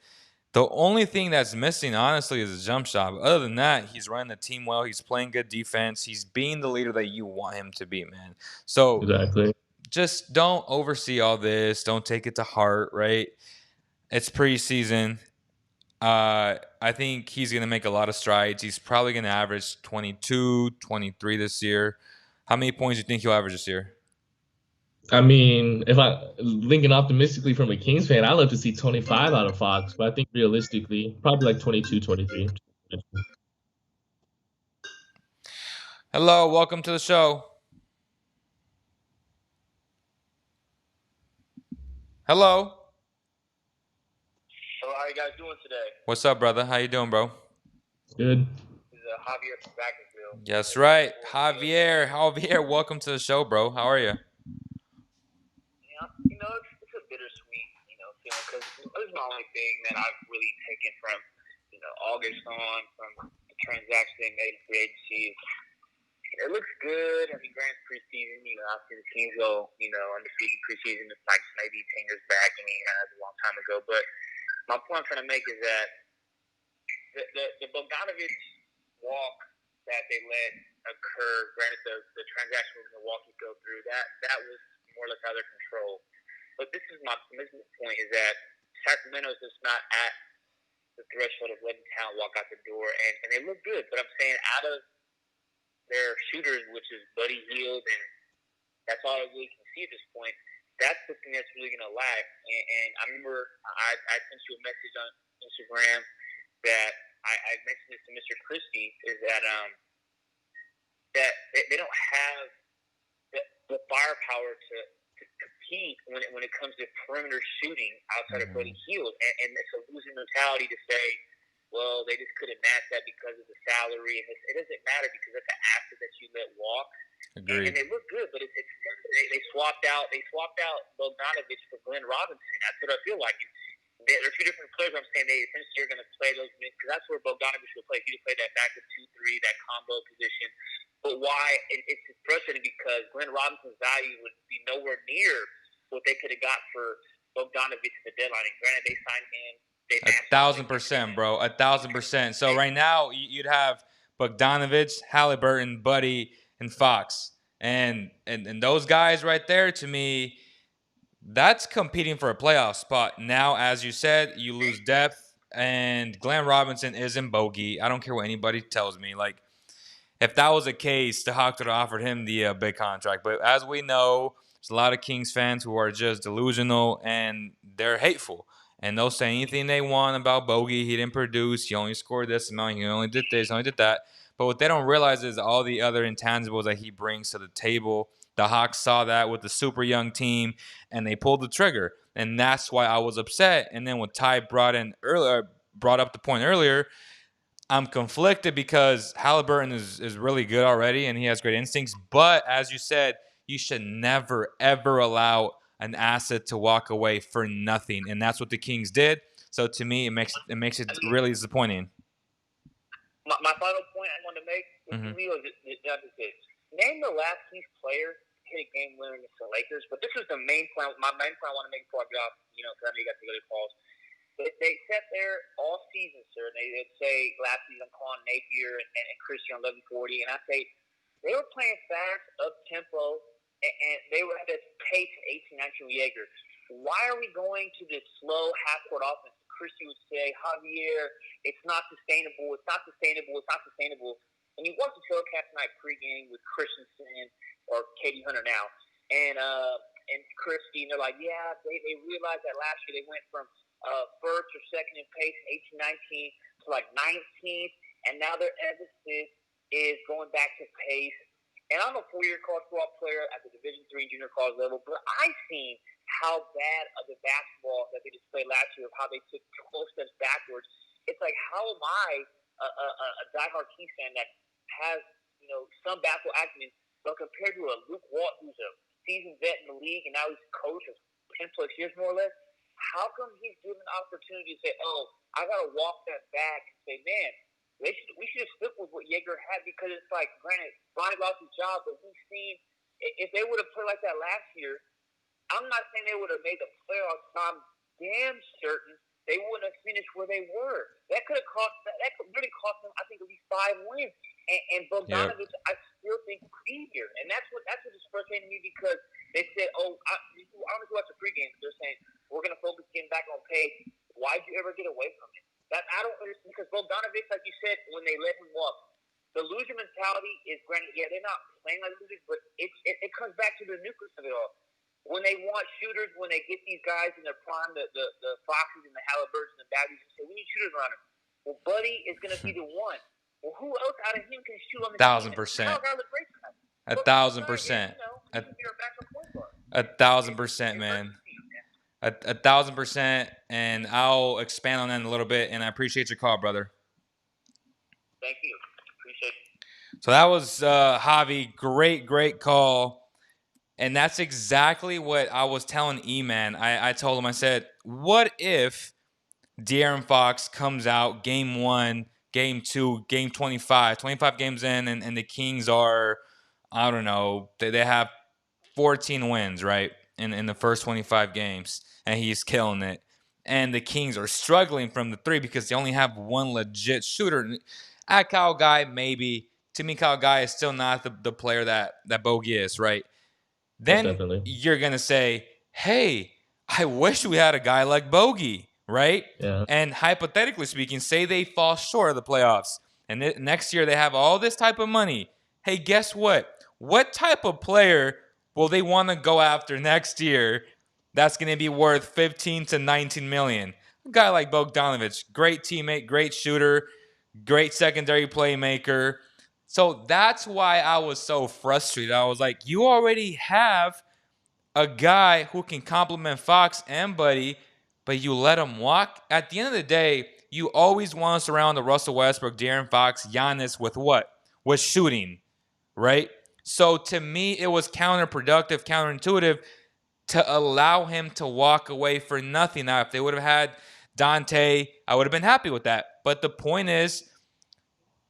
The only thing that's missing, honestly, is a jump shot. Other than that, he's running the team well. He's playing good defense. He's being the leader that you want him to be, man. So Exactly. just don't oversee all this. Don't take it to heart, right? It's preseason. I think he's going to make a lot of strides. He's probably going to average 22, 23 this year. How many points do you think he'll average this year? I mean, if I thinking optimistically from a Kings fan, I love to see 25 out of Fox, but I think realistically, probably like 22, 23. Hello, welcome to the show. Hello. Hello, how you guys doing today? What's up, brother? How you doing, bro? Good. This is Javier from Vacaville. Yes, right. Javier, welcome to the show, bro. How are you? Yeah, it's a bittersweet, feeling because this is my only thing that I've really taken from, August on, from the transaction they made in free agency. It looks good. I mean, granted, preseason, after the teams go, undefeated preseason, it's like maybe 10 years back. I mean, that's a long time ago. But my point I'm trying to make is that the Bogdanovich walk that they let occur, granted the transaction with Milwaukee go through, that was more or less out of their control. But this is my point is that Sacramento's just not at the threshold of letting talent walk out the door, and they look good. But I'm saying out of their shooters, which is Buddy Hield, and that's all I really can see at this point, that's the thing that's really going to lack. And I remember I sent you a message on Instagram that I mentioned this to Mr. Christie, is that that they don't have the firepower to compete when it comes to perimeter shooting outside of Buddy Hield, and it's a losing mentality to say, well, they just couldn't match that because of the salary, and it doesn't matter because it's an asset that you let walk. Agreed. And they look good, but they swapped out Bogdanovich for Glenn Robinson. That's what I feel like. They're two different players. I'm saying they essentially are going to play those minutes because that's where Bogdanovich will play. He will play that backup 2-3, that combo position. But why? It's frustrating because Glenn Robinson's value would be nowhere near what they could have got for Bogdanovich at the deadline. And granted, they signed him. 1,000%, bro. 1,000%. So right now you'd have Bogdanovich, Halliburton, Buddy, and Fox, and those guys right there, to me, that's competing for a playoff spot. Now, as you said, you lose depth, and Glenn Robinson isn't bogey. I don't care what anybody tells me. Like, if that was the case, the Hawks would have offered him the big contract. But as we know, there's a lot of Kings fans who are just delusional and they're hateful. And they'll say anything they want about Bogey. He didn't produce. He only scored this amount. He only did this. He only did that. But what they don't realize is all the other intangibles that he brings to the table. The Hawks saw that with the super young team, and they pulled the trigger. And that's why I was upset. And then when Ty brought up the point earlier, I'm conflicted because Halliburton is really good already, and he has great instincts. But as you said, you should never, ever allow an asset to walk away for nothing. And that's what the Kings did. So to me, it makes it really disappointing. My final point I want to make with Leo is this. Name the last Kings player hit a game winner against the Lakers. But this is the main point. My main point I want to make before I get off, because I know you got to go to calls. They sat there all season, sir. And they'd say last season I'm calling Napier and Christian 1140, and I say they were playing fast, up tempo, and they were at this pace 18-19 with Jaeger. Why are we going to this slow half-court offense? Christian would say, Javier, it's not sustainable. It's not sustainable. It's not sustainable. And you watch the telecast tonight pregame with Christensen or Katie Hunter now, and Christie, and they're like, yeah, they realized that last year they went from first or second in pace, 18-19 to like 19th, and now their emphasis is going back to pace. And I'm a 4-year college football player at the Division III junior college level, but I've seen how bad of the basketball that they displayed last year, of how they took 12 steps backwards. It's like, how am I a diehard Kings fan that has some basketball acumen, but compared to a Luke Walton, who's a seasoned vet in the league, and now he's coach of 10+ years more or less, how come he's given an opportunity to say, oh, I got to walk that back and say, man, we should have stuck with what Jaeger had, because it's like, granted, Bonnie lost his job, but we've seen if they would have played like that last year, I'm not saying they would have made the playoffs. I'm damn certain they wouldn't have finished where they were. That could really cost them, I think, at least 5 wins. And Bogdanovich, yep. I still think could be here, and that's what is frustrating me, because they said, oh, I don't know if you watch the pregame. They're saying we're going to focus getting back on pace. Why'd you ever get away from it? That I don't understand, because Bogdanovich, like you said, when they let him walk, the loser mentality is, granted, yeah, they're not playing like losers, but it comes back to the nucleus of it all. When they want shooters, when they get these guys in their prime, the Foxes and the Halliburtons and the Bagleys, and say, we need shooters around him. Well, Buddy is going to be the one. Well, who else out of him can shoot on the 1,000%. team? 1,000%. 1,000%, man. 1,000%, and I'll expand on that in a little bit. And I appreciate your call, brother. Thank you. Appreciate it. So that was Javi. Great call. And that's exactly what I was telling E-Man. I told him, I said, what if De'Aaron Fox comes out game 1, game 2, game 25 games in, and the Kings are, I don't know, they have 14 wins, right, in the first 25 games, and he's killing it. And the Kings are struggling from the 3 because they only have one legit shooter. At Kyle Guy, maybe. To me, Kyle Guy is still not the player that Bogey is, right? Then you're going to say, hey, I wish we had a guy like Bogey, right? Yeah. And hypothetically speaking, say they fall short of the playoffs, and next year they have all this type of money. Hey, guess what? What type of player will they want to go after next year that's going to be worth 15 to 19 million? A guy like Bogdanovich, great teammate, great shooter, great secondary playmaker. So that's why I was so frustrated. I was like, you already have a guy who can complement Fox and Buddy, but you let him walk. At the end of the day, You always want to surround the Russell Westbrook, De'Aaron Fox, Giannis with what? With shooting, right? So to me, it was counterproductive, counterintuitive to allow him to walk away for nothing. Now, if they would have had Dante, I would have been happy with that. But the point is,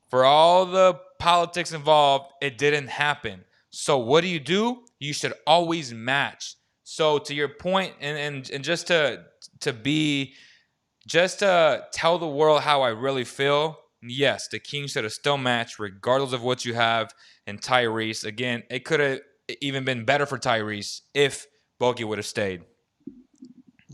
for all the politics involved, it didn't happen. So what do? You should always match. So to your point, and just to tell the world how I really feel, yes, the Kings should have still matched regardless of what you have in Tyrese. Again, it could have even been better for Tyrese if Bogey would have stayed.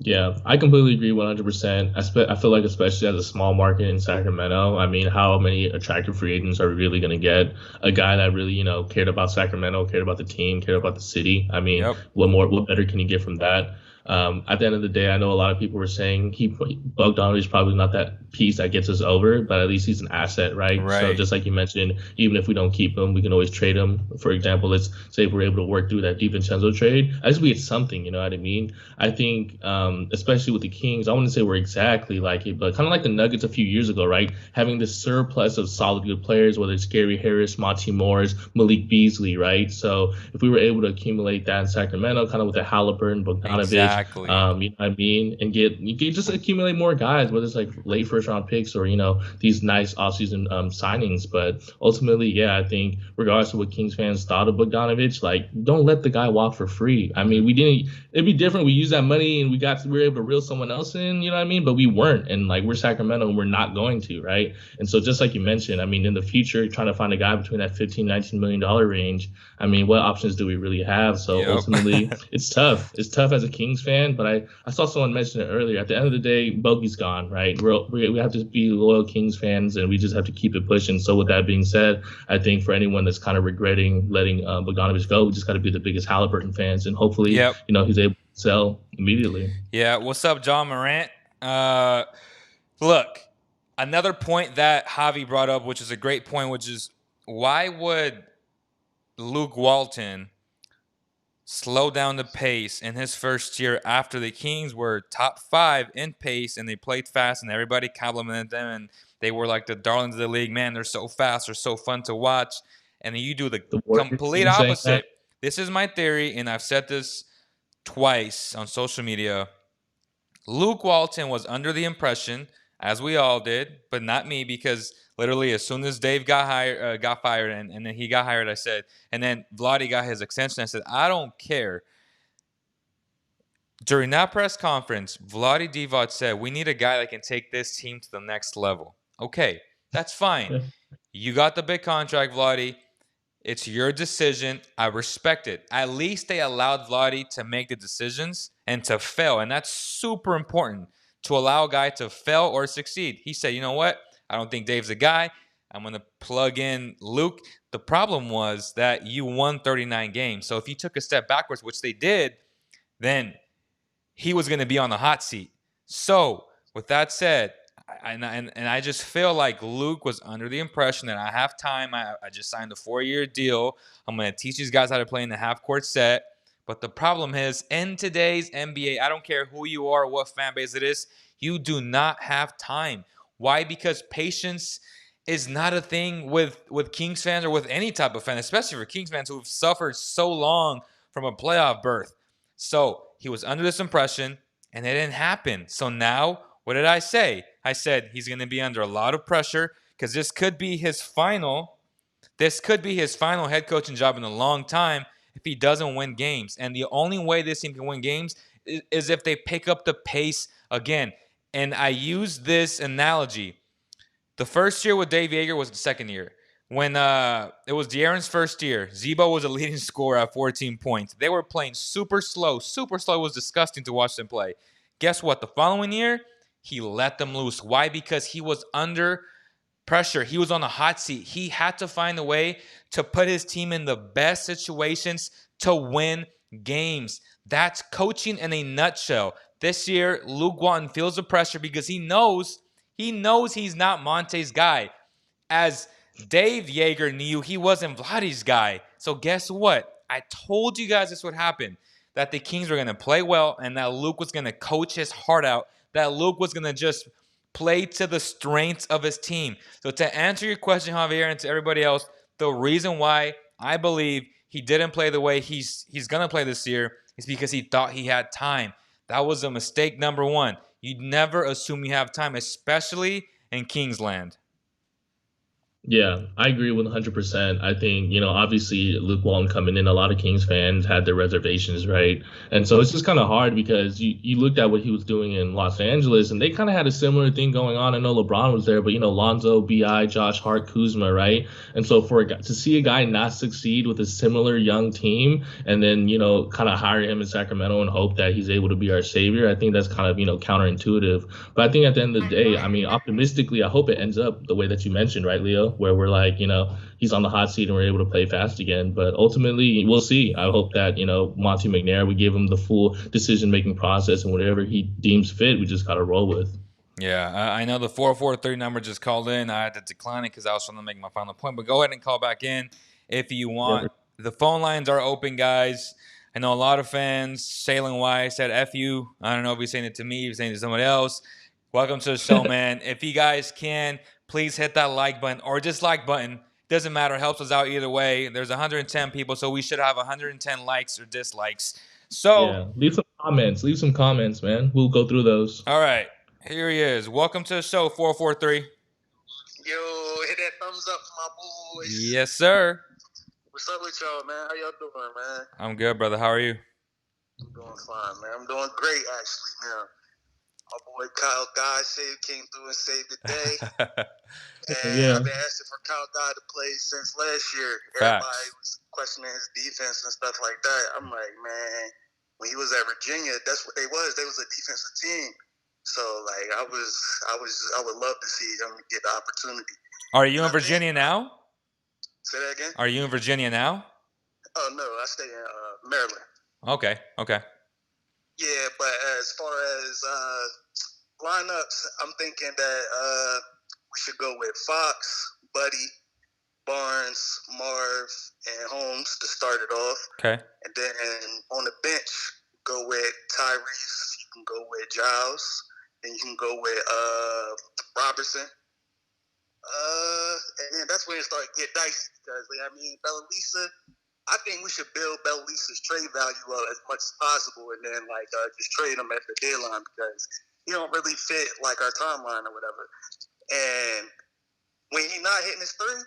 Yeah, I completely agree 100%. I feel like, especially as a small market in Sacramento, I mean, how many attractive free agents are we really going to get? A guy that really, cared about Sacramento, cared about the team, cared about the city. I mean, what better can you get from that? At the end of the day, I know a lot of people were saying Bogdanovic is probably not that piece that gets us over, but at least he's an asset, right? So just like you mentioned, even if we don't keep him, we can always trade him. For example, let's say if we're able to work through that DiVincenzo trade, at least we get something, you know what I mean? I think, especially with the Kings, I wouldn't say we're exactly like it, but kind of like the Nuggets a few years ago, right? Having this surplus of solid good players, whether it's Gary Harris, Monty Morris, Malik Beasley, right? So if we were able to accumulate that in Sacramento, kind of with the Halliburton, Bogdanovic, you know what I mean, and you can just accumulate more guys, whether it's like late first round picks or these nice offseason signings. But ultimately, yeah, I think regardless of what Kings fans thought of Bogdanovic, like don't let the guy walk for free. I mean, we didn't. It'd be different. We used that money and we were able to reel someone else in. You know what I mean? But we weren't, and like we're Sacramento and we're not going to, right? And so just like you mentioned, I mean, in the future, trying to find a guy between that $15-19 million range. I mean, what options do we really have? So ultimately, it's tough. It's tough as a Kings fan, but I saw someone mention it earlier. At the end of the day, Bogey's gone, right? We have to be loyal Kings fans, and we just have to keep it pushing. So with that being said, I think for anyone that's kind of regretting letting Bogdanovic go, we just got to be the biggest Halliburton fans, and hopefully, he's able to sell immediately. Yeah. What's up, John Morant? Look, another point that Javi brought up, which is a great point, which is why would Luke Walton slow down the pace in his first year after the Kings were top 5 in pace and they played fast and everybody complimented them and they were like the darlings of the league. Man, they're so fast. They're so fun to watch. And then you do the complete opposite. This is my theory, and I've said this twice on social media. Luke Walton was under the impression, as we all did, but not me, because literally as soon as Dave got fired, and then he got hired, I said, and then Vlade got his extension, I said, I don't care. During that press conference, Vlade Divac said, we need a guy that can take this team to the next level. Okay, that's fine. You got the big contract, Vlade. It's your decision. I respect it. At least they allowed Vlade to make the decisions and to fail. And that's super important, to allow a guy to fail or succeed. He said, you know what? I don't think Dave's a guy. I'm going to plug in Luke. The problem was that you won 39 games. So if you took a step backwards, which they did, then he was going to be on the hot seat. So with that said, and I just feel like Luke was under the impression that I have time. I just signed a 4-year deal. I'm going to teach these guys how to play in the half-court set. But the problem is, in today's NBA, I don't care who you are, what fan base it is, you do not have time. Why? Because patience is not a thing with Kings fans or with any type of fan, especially for Kings fans who've suffered so long from a playoff berth. So he was under this impression, and it didn't happen. So now, what did I say? I said he's going to be under a lot of pressure because this could be his final head coaching job in a long time if he doesn't win games. And the only way this team can win games is if they pick up the pace again. And I use this analogy. The first year with Dave Yeager was the second year. When it was De'Aaron's first year, Zebo was a leading scorer at 14 points. They were playing super slow. Super slow. It was disgusting to watch them play. Guess what? The following year, he let them loose. Why? Because he was under pressure. He was on the hot seat. He had to find a way to put his team in the best situations to win games. That's coaching in a nutshell. This year, Luke Walton feels the pressure because he knows he's not Monte's guy. As Dave Yeager knew, he wasn't Vlade's guy. So guess what? I told you guys this would happen, that the Kings were going to play well and that Luke was going to coach his heart out, that Luke was going to just play to the strengths of his team. So to answer your question, Javier, and to everybody else, the reason why I believe he didn't play the way he's going to play this year is because he thought he had time. That was a mistake number one. You never assume you have time, especially in Kingsland. Yeah, I agree 100%. I think, obviously Luke Walton coming in, a lot of Kings fans had their reservations, right? And so it's just kind of hard because you looked at what he was doing in Los Angeles and they kind of had a similar thing going on. I know LeBron was there, but, Lonzo, BI, Josh Hart, Kuzma, right? And so to see a guy not succeed with a similar young team and then, kind of hire him in Sacramento and hope that he's able to be our savior, I think that's kind of, counterintuitive. But I think at the end of the day, I mean, optimistically, I hope it ends up the way that you mentioned, right, Leo? Where we're like, he's on the hot seat and we're able to play fast again. But ultimately, we'll see. I hope that, Monty McNair, we give him the full decision-making process and whatever he deems fit, we just got to roll with. Yeah, I know the 443 number just called in. I had to decline it because I was trying to make my final point. But go ahead and call back in if you want. Yeah. The phone lines are open, guys. I know a lot of fans. Sailing Y said, F you. I don't know if he's saying it to me, if he's saying it to somebody else. Welcome to the show, man. If you guys can, please hit that like button or dislike button. Doesn't matter. It helps us out either way. There's 110 people, so we should have 110 likes or dislikes. So yeah, leave some comments, man. We'll go through those. All right. Here he is. Welcome to the show, 443. Yo, hit that thumbs up for my boys. Yes, sir. What's up with y'all, man? How y'all doing, man? I'm good, brother. How are you? I'm doing fine, man. I'm doing great, actually, now. My boy Kyle Guy came through and saved the day. And I've been asking for Kyle Guy to play since last year. Everybody was questioning his defense and stuff like that. I'm like, man, when he was at Virginia, that's what they was. They was a defensive team. So, like, I would love to see him get the opportunity. Are you in Virginia now? Say that again? Are you in Virginia now? Oh, no. I stay in Maryland. Okay. Yeah, but as far as lineups, I'm thinking that we should go with Fox, Buddy, Barnes, Marv, and Holmes to start it off. Okay. And then on the bench, go with Tyrese. You can go with Giles. Then you can go with Robertson. And then that's when it started to get dicey because, Bellisa, I think we should build Bellisa's trade value up as much as possible and then, just trade him at the deadline because he don't really fit, our timeline or whatever. And when he's not hitting his three,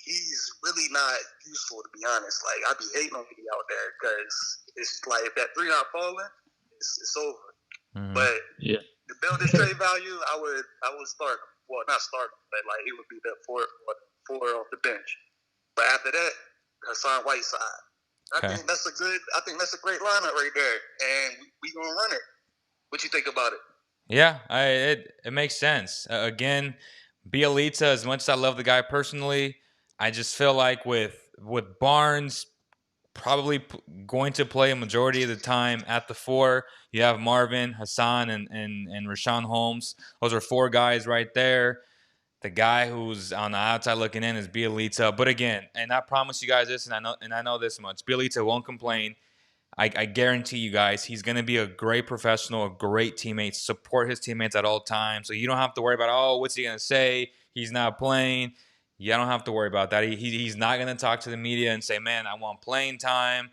he's really not useful, to be honest. I be hating on him out there because it's like if that three not falling, it's over. Mm-hmm. But to build his trade value, I would start him. Well, not start him, but he would be the four off the bench. But after that, Hassan Whiteside. I think that's a great lineup right there, and we gonna run it. What you think about it? Yeah, it makes sense. Again, Bielitsa, as much as I love the guy personally, I just feel like with Barnes probably going to play a majority of the time at the four, you have Marvin, Hassan, and Rashawn Holmes. Those are four guys right there. The guy who's on the outside looking in is Bielitsa. But again, and I promise you guys this, and I know this much, Bielitsa won't complain. I guarantee you guys, he's going to be a great professional, a great teammate, support his teammates at all times. So you don't have to worry about, what's he going to say? He's not playing. You don't have to worry about that. He's not going to talk to the media and say, man, I want playing time.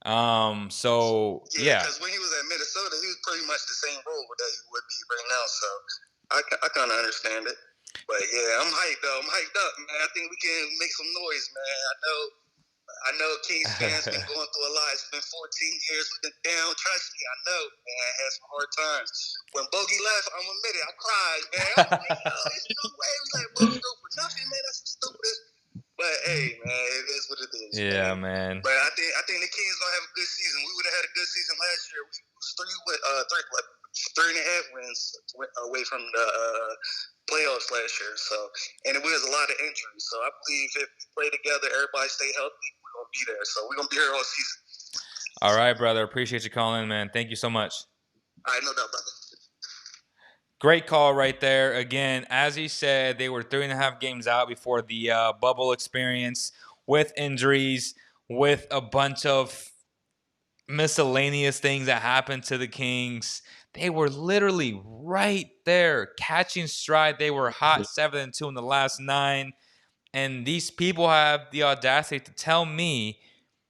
Yeah, because when he was at Minnesota, he was pretty much the same role that he would be right now. So I kind of understand it. But yeah, I'm hyped though. I'm hyped up, man. I think we can make some noise, man. I know Kings fans been going through a lot. It's been 14 years we've been down. Trust me, I know, man. I had some hard times. When Bogey left, I'm admit it, I cried, man. I was like, yo, there's no way we let Bogey go for nothing, man. That's stupid. But hey, man, it is what it is. Yeah, man. But I think the Kings gonna have a good season. We would have had a good season last year. We was 3.5 wins away from the playoffs last year. So, and it was a lot of injuries. So I believe if we play together, everybody stay healthy, we're gonna be there. So we're gonna be here all season. All right, brother. Appreciate you calling in, man. Thank you so much. All right, no doubt, brother. Great call right there. Again, as he said, they were 3.5 games out before the bubble experience with injuries, with a bunch of miscellaneous things that happened to the Kings. They were literally right there catching stride. They were hot 7-2 in the last 9. And these people have the audacity to tell me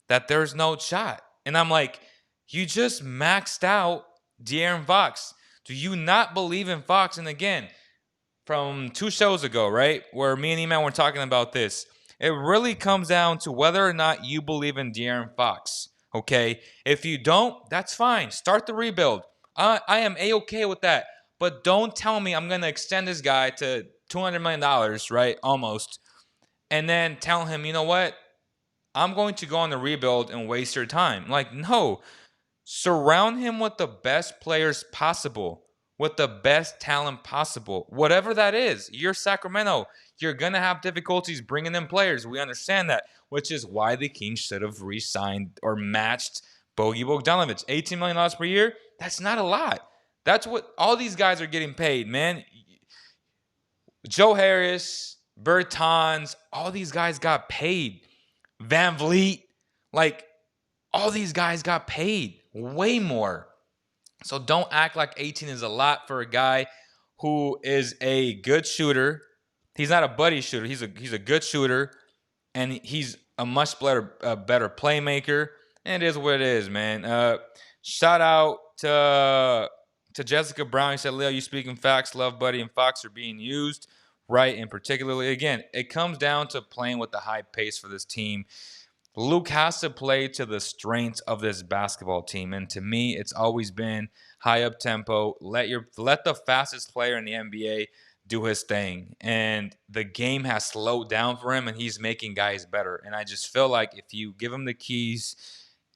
that there's no shot. And I'm like, you just maxed out De'Aaron Fox. Do you not believe in Fox? And again, from 2 shows ago, right, where me and E-Man were talking about this, it really comes down to whether or not you believe in De'Aaron Fox, okay? If you don't, that's fine. Start the rebuild. I am A-okay with that. But don't tell me I'm going to extend this guy to $200 million, right, almost, and then tell him, you know what, I'm going to go on the rebuild and waste your time. Like, no. Surround him with the best players possible, with the best talent possible. Whatever that is, you're Sacramento. You're going to have difficulties bringing in players. We understand that, which is why the Kings should have re-signed or matched Bogey Bogdanovic. $18 million per year, that's not a lot. That's what all these guys are getting paid, man. Joe Harris, Bertans, all these guys got paid. Van Vliet, like, all these guys got paid way more. So don't act like 18 is a lot for a guy who is a good shooter. He's not a buddy shooter. He's a good shooter, and he's a much better playmaker. And it is what it is, man. Shout out to Jessica Brown. He said, Leo, you speaking facts. Love Buddy and Fox are being used right, and particularly, again, it comes down to playing with the high pace for this team. Luke has to play to the strengths of this basketball team, and to me, it's always been high up tempo. Let the fastest player in the NBA do his thing, and the game has slowed down for him, and he's making guys better. And I just feel like if you give him the keys,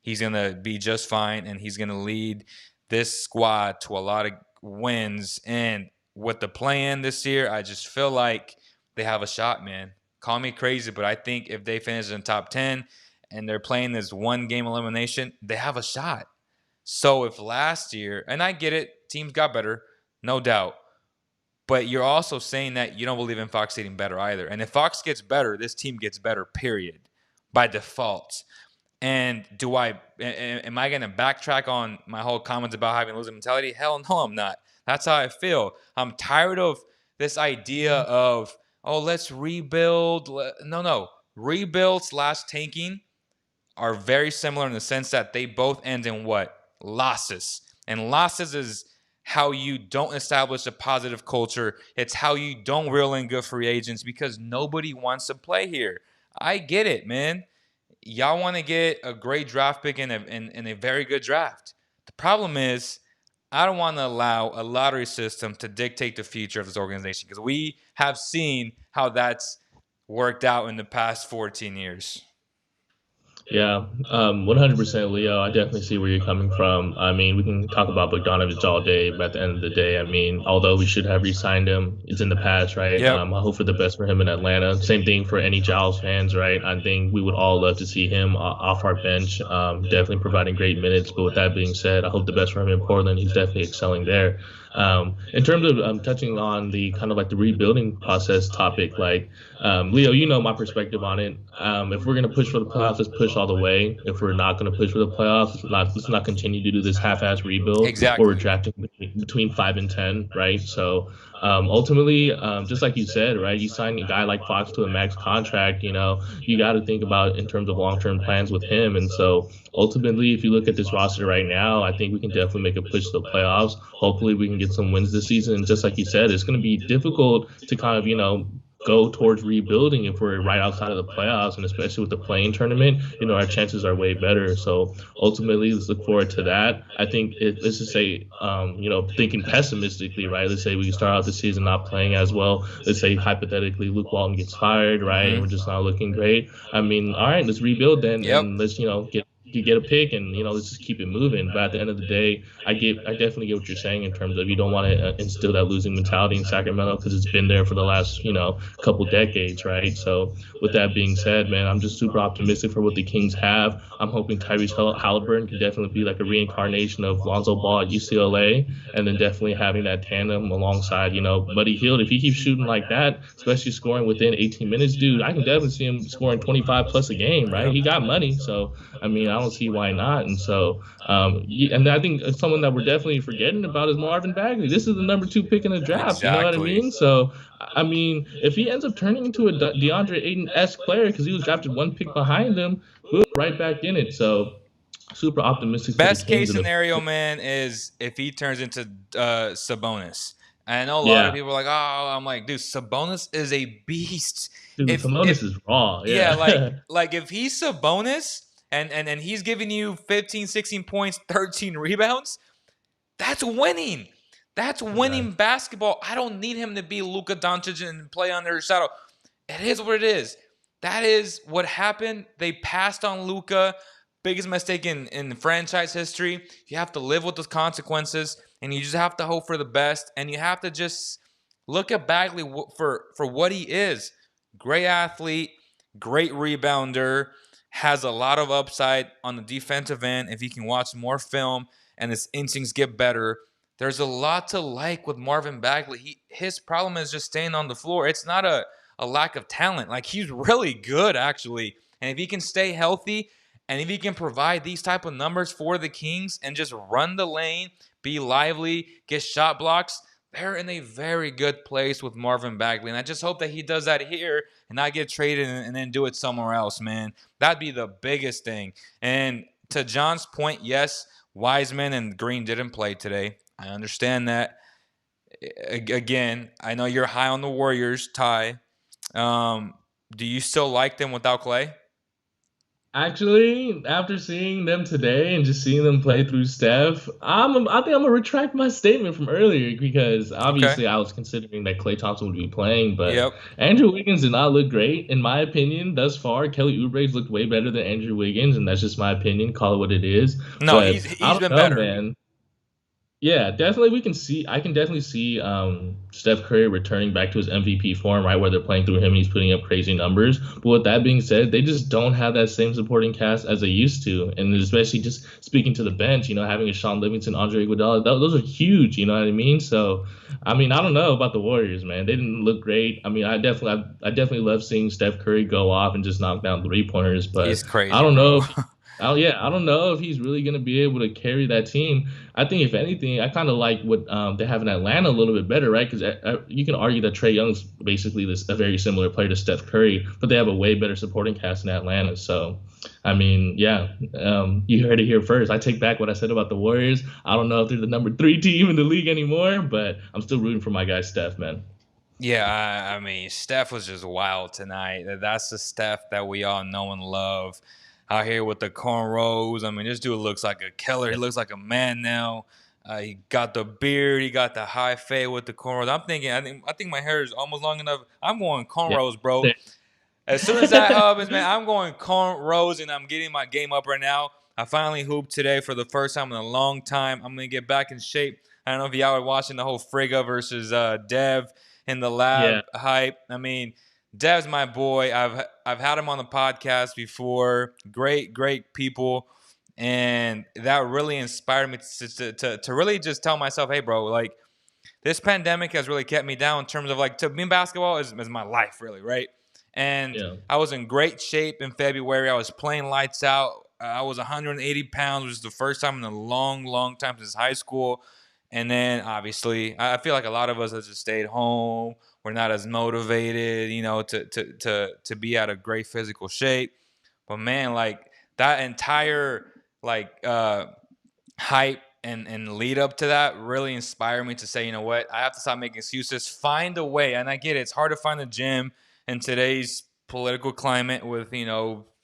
he's gonna be just fine, and he's gonna lead this squad to a lot of wins. And with the play-in this year, I just feel like they have a shot, man. Call me crazy, but I think if they finish in top 10 and they're playing this one-game elimination, they have a shot. So if last year, and I get it, teams got better, no doubt, but you're also saying that you don't believe in Fox getting better either. And if Fox gets better, this team gets better, period, by default. And am I going to backtrack on my whole comments about having a losing mentality? Hell no, I'm not. That's how I feel. I'm tired of this idea of, oh, let's rebuild. No. Rebuild/tanking are very similar in the sense that they both end in what? Losses. And losses is how you don't establish a positive culture. It's how you don't reel in good free agents because nobody wants to play here. I get it, man. Y'all want to get a great draft pick in a very good draft. The problem is I don't want to allow a lottery system to dictate the future of this organization because we have seen how that's worked out in the past 14 years. Yeah, 100% Leo. I definitely see where you're coming from. I mean, we can talk about Bogdanovic all day, but at the end of the day, I mean, although we should have re-signed him, it's in the past, right? Yep. I hope for the best for him in Atlanta. Same thing for any Giles fans, right? I think we would all love to see him off our bench, definitely providing great minutes. But with that being said, I hope the best for him in Portland. He's definitely excelling there. In terms of touching on the kind of like the rebuilding process topic, like Leo, you know my perspective on it. If we're going to push for the playoffs, let's push all the way. If we're not going to push for the playoffs, let's not continue to do this half-ass rebuild. Exactly. Or we're drafting between 5 and 10, right? So ultimately, just like you said, right, you sign a guy like Fox to a max contract, you know, you got to think about in terms of long-term plans with him. And so ultimately, if you look at this roster right now, I think we can definitely make a push to the playoffs. Hopefully we can get some wins this season. And just like you said, it's going to be difficult to kind of, you know, go towards rebuilding if we're right outside of the playoffs, and especially with the playing tournament, you know, our chances are way better. So ultimately, let's look forward to that. I think let's just say, you know, thinking pessimistically, right? Let's say we start out the season not playing as well. Let's say hypothetically Luke Walton gets fired, right? And we're just not looking great. I mean, all right, let's rebuild then, and let's, you know, get a pick and, you know, let's just keep it moving. But at the end of the day, I definitely get what you're saying in terms of you don't want to instill that losing mentality in Sacramento because it's been there for the last, you know, couple decades, right? So with that being said, man, I'm just super optimistic for what the Kings have. I'm hoping Tyrese Halliburton can definitely be like a reincarnation of Lonzo Ball at UCLA, and then definitely having that tandem alongside, you know, Buddy Hield. If he keeps shooting like that, especially scoring within 18 minutes, dude, I can definitely see him scoring 25 plus a game, right? He got money. So, I mean, don't see why not. And so, and I think someone that we're definitely forgetting about is Marvin Bagley. This is the number 2 pick in the draft. You know what I Exactly. mean? So, I mean, if he ends up turning into a DeAndre Ayton-esque player because he was drafted 1 pick behind him, boom, right back in it. So, super optimistic for the Best Kings case in the scenario, man, is if he turns into Sabonis. I know a lot of yeah. people are like, oh, I'm like, dude, Sabonis is a beast. Dude, If Sabonis is raw. yeah, Yeah. like if he's Sabonis and he's giving you 15, 16 points, 13 rebounds, that's winning. That's winning basketball. I don't need him to be Luka Doncic and play under his shadow. It is what it is. That is what happened. They passed on Luka. Biggest mistake in franchise history. You have to live with those consequences, and you just have to hope for the best. And you have to just look at Bagley for what he is. Great athlete, great rebounder, has a lot of upside on the defensive end. If he can watch more film and his instincts get better, there's a lot to like with Marvin Bagley. His problem is just staying on the floor. It's not a lack of talent. Like, he's really good, actually. And if he can stay healthy and if he can provide these type of numbers for the Kings and just run the lane, be lively, get shot blocks, they're in a very good place with Marvin Bagley. And I just hope that he does that here and not get traded and then do it somewhere else, man. That'd be the biggest thing. And to John's point, yes, Wiseman and Green didn't play today. I understand that. Again, I know you're high on the Warriors, Ty. Do you still like them without Clay? Actually, after seeing them today and just seeing them play through Steph, I think I'm gonna retract my statement from earlier because Okay. obviously I was considering that Klay Thompson would be playing, but Yep. Andrew Wiggins did not look great in my opinion thus far. Kelly Oubre's looked way better than Andrew Wiggins, and that's just my opinion. Call it what it is, No, but I he's don't been know, better. man. Yeah, definitely. I can definitely see Steph Curry returning back to his MVP form, right, where they're playing through him and he's putting up crazy numbers. But with that being said, they just don't have that same supporting cast as they used to. And especially just speaking to the bench, having a Sean Livingston, Andre Iguodala, those are huge, you know what I mean? So, I mean, I don't know about the Warriors, man. They didn't look great. I mean, I definitely love seeing Steph Curry go off and just knock down 3-pointers, but He's I crazy, don't know bro. if I don't know if he's really going to be able to carry that team. I think if anything, I kind of like what they have in Atlanta a little bit better, right? Because you can argue that Trae Young's basically a very similar player to Steph Curry, but they have a way better supporting cast in Atlanta. So, I mean, yeah, you heard it here first. I take back what I said about the Warriors. I don't know if they're the number 3 team in the league anymore, but I'm still rooting for my guy Steph, man. Yeah, I mean, Steph was just wild tonight. That's the Steph that we all know and love. Out here with the cornrows. I mean, this dude looks like a killer. He looks like a man now. He got the beard. He got the high fade with the cornrows. I think my hair is almost long enough. I'm going Yeah. cornrows, bro. As soon as that happens, man, I'm going cornrows and I'm getting my game up right now. I finally hooped today for the first time in a long time. I'm gonna get back in shape. I don't know if y'all are watching the whole Frigga versus Dev in the lab Yeah. hype. I mean, Dev's my boy. I've had him on the podcast before. Great people, and that really inspired me to really just tell myself, hey, bro, like, this pandemic has really kept me down in terms of, like, to me, basketball is my life, really, right? And Yeah. I was in great shape in February. I was playing lights out. I was 180 pounds, which is the first time in a long time since high school. And then, obviously, I feel like a lot of us have just stayed home. We're not as motivated, to be at a great physical shape. But man, like, that entire hype and lead up to that really inspired me to say, you know what, I have to stop making excuses, find a way. And I get it, it's hard to find a gym in today's political climate with,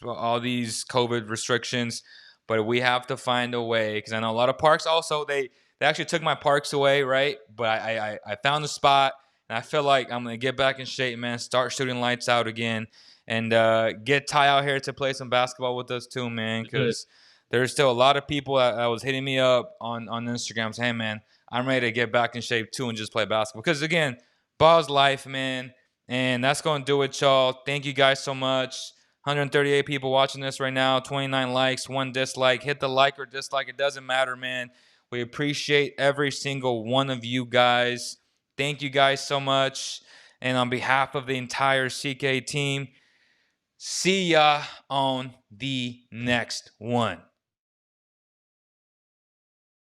all these COVID restrictions, but we have to find a way, because I know a lot of parks also, they actually took my parks away, right? But I found a spot, and I feel like I'm going to get back in shape, man, start shooting lights out again, and get Ty out here to play some basketball with us too, man, Good. because there's still a lot of people that was hitting me up on Instagram saying, hey, man, I'm ready to get back in shape too and just play basketball. Because, again, ball's life, man. And that's going to do it, y'all. Thank you guys so much. 138 people watching this right now, 29 likes, 1 dislike. Hit the like or dislike. It doesn't matter, man. We appreciate every single one of you guys. Thank you guys so much. And on behalf of the entire CK team, See ya on the next one.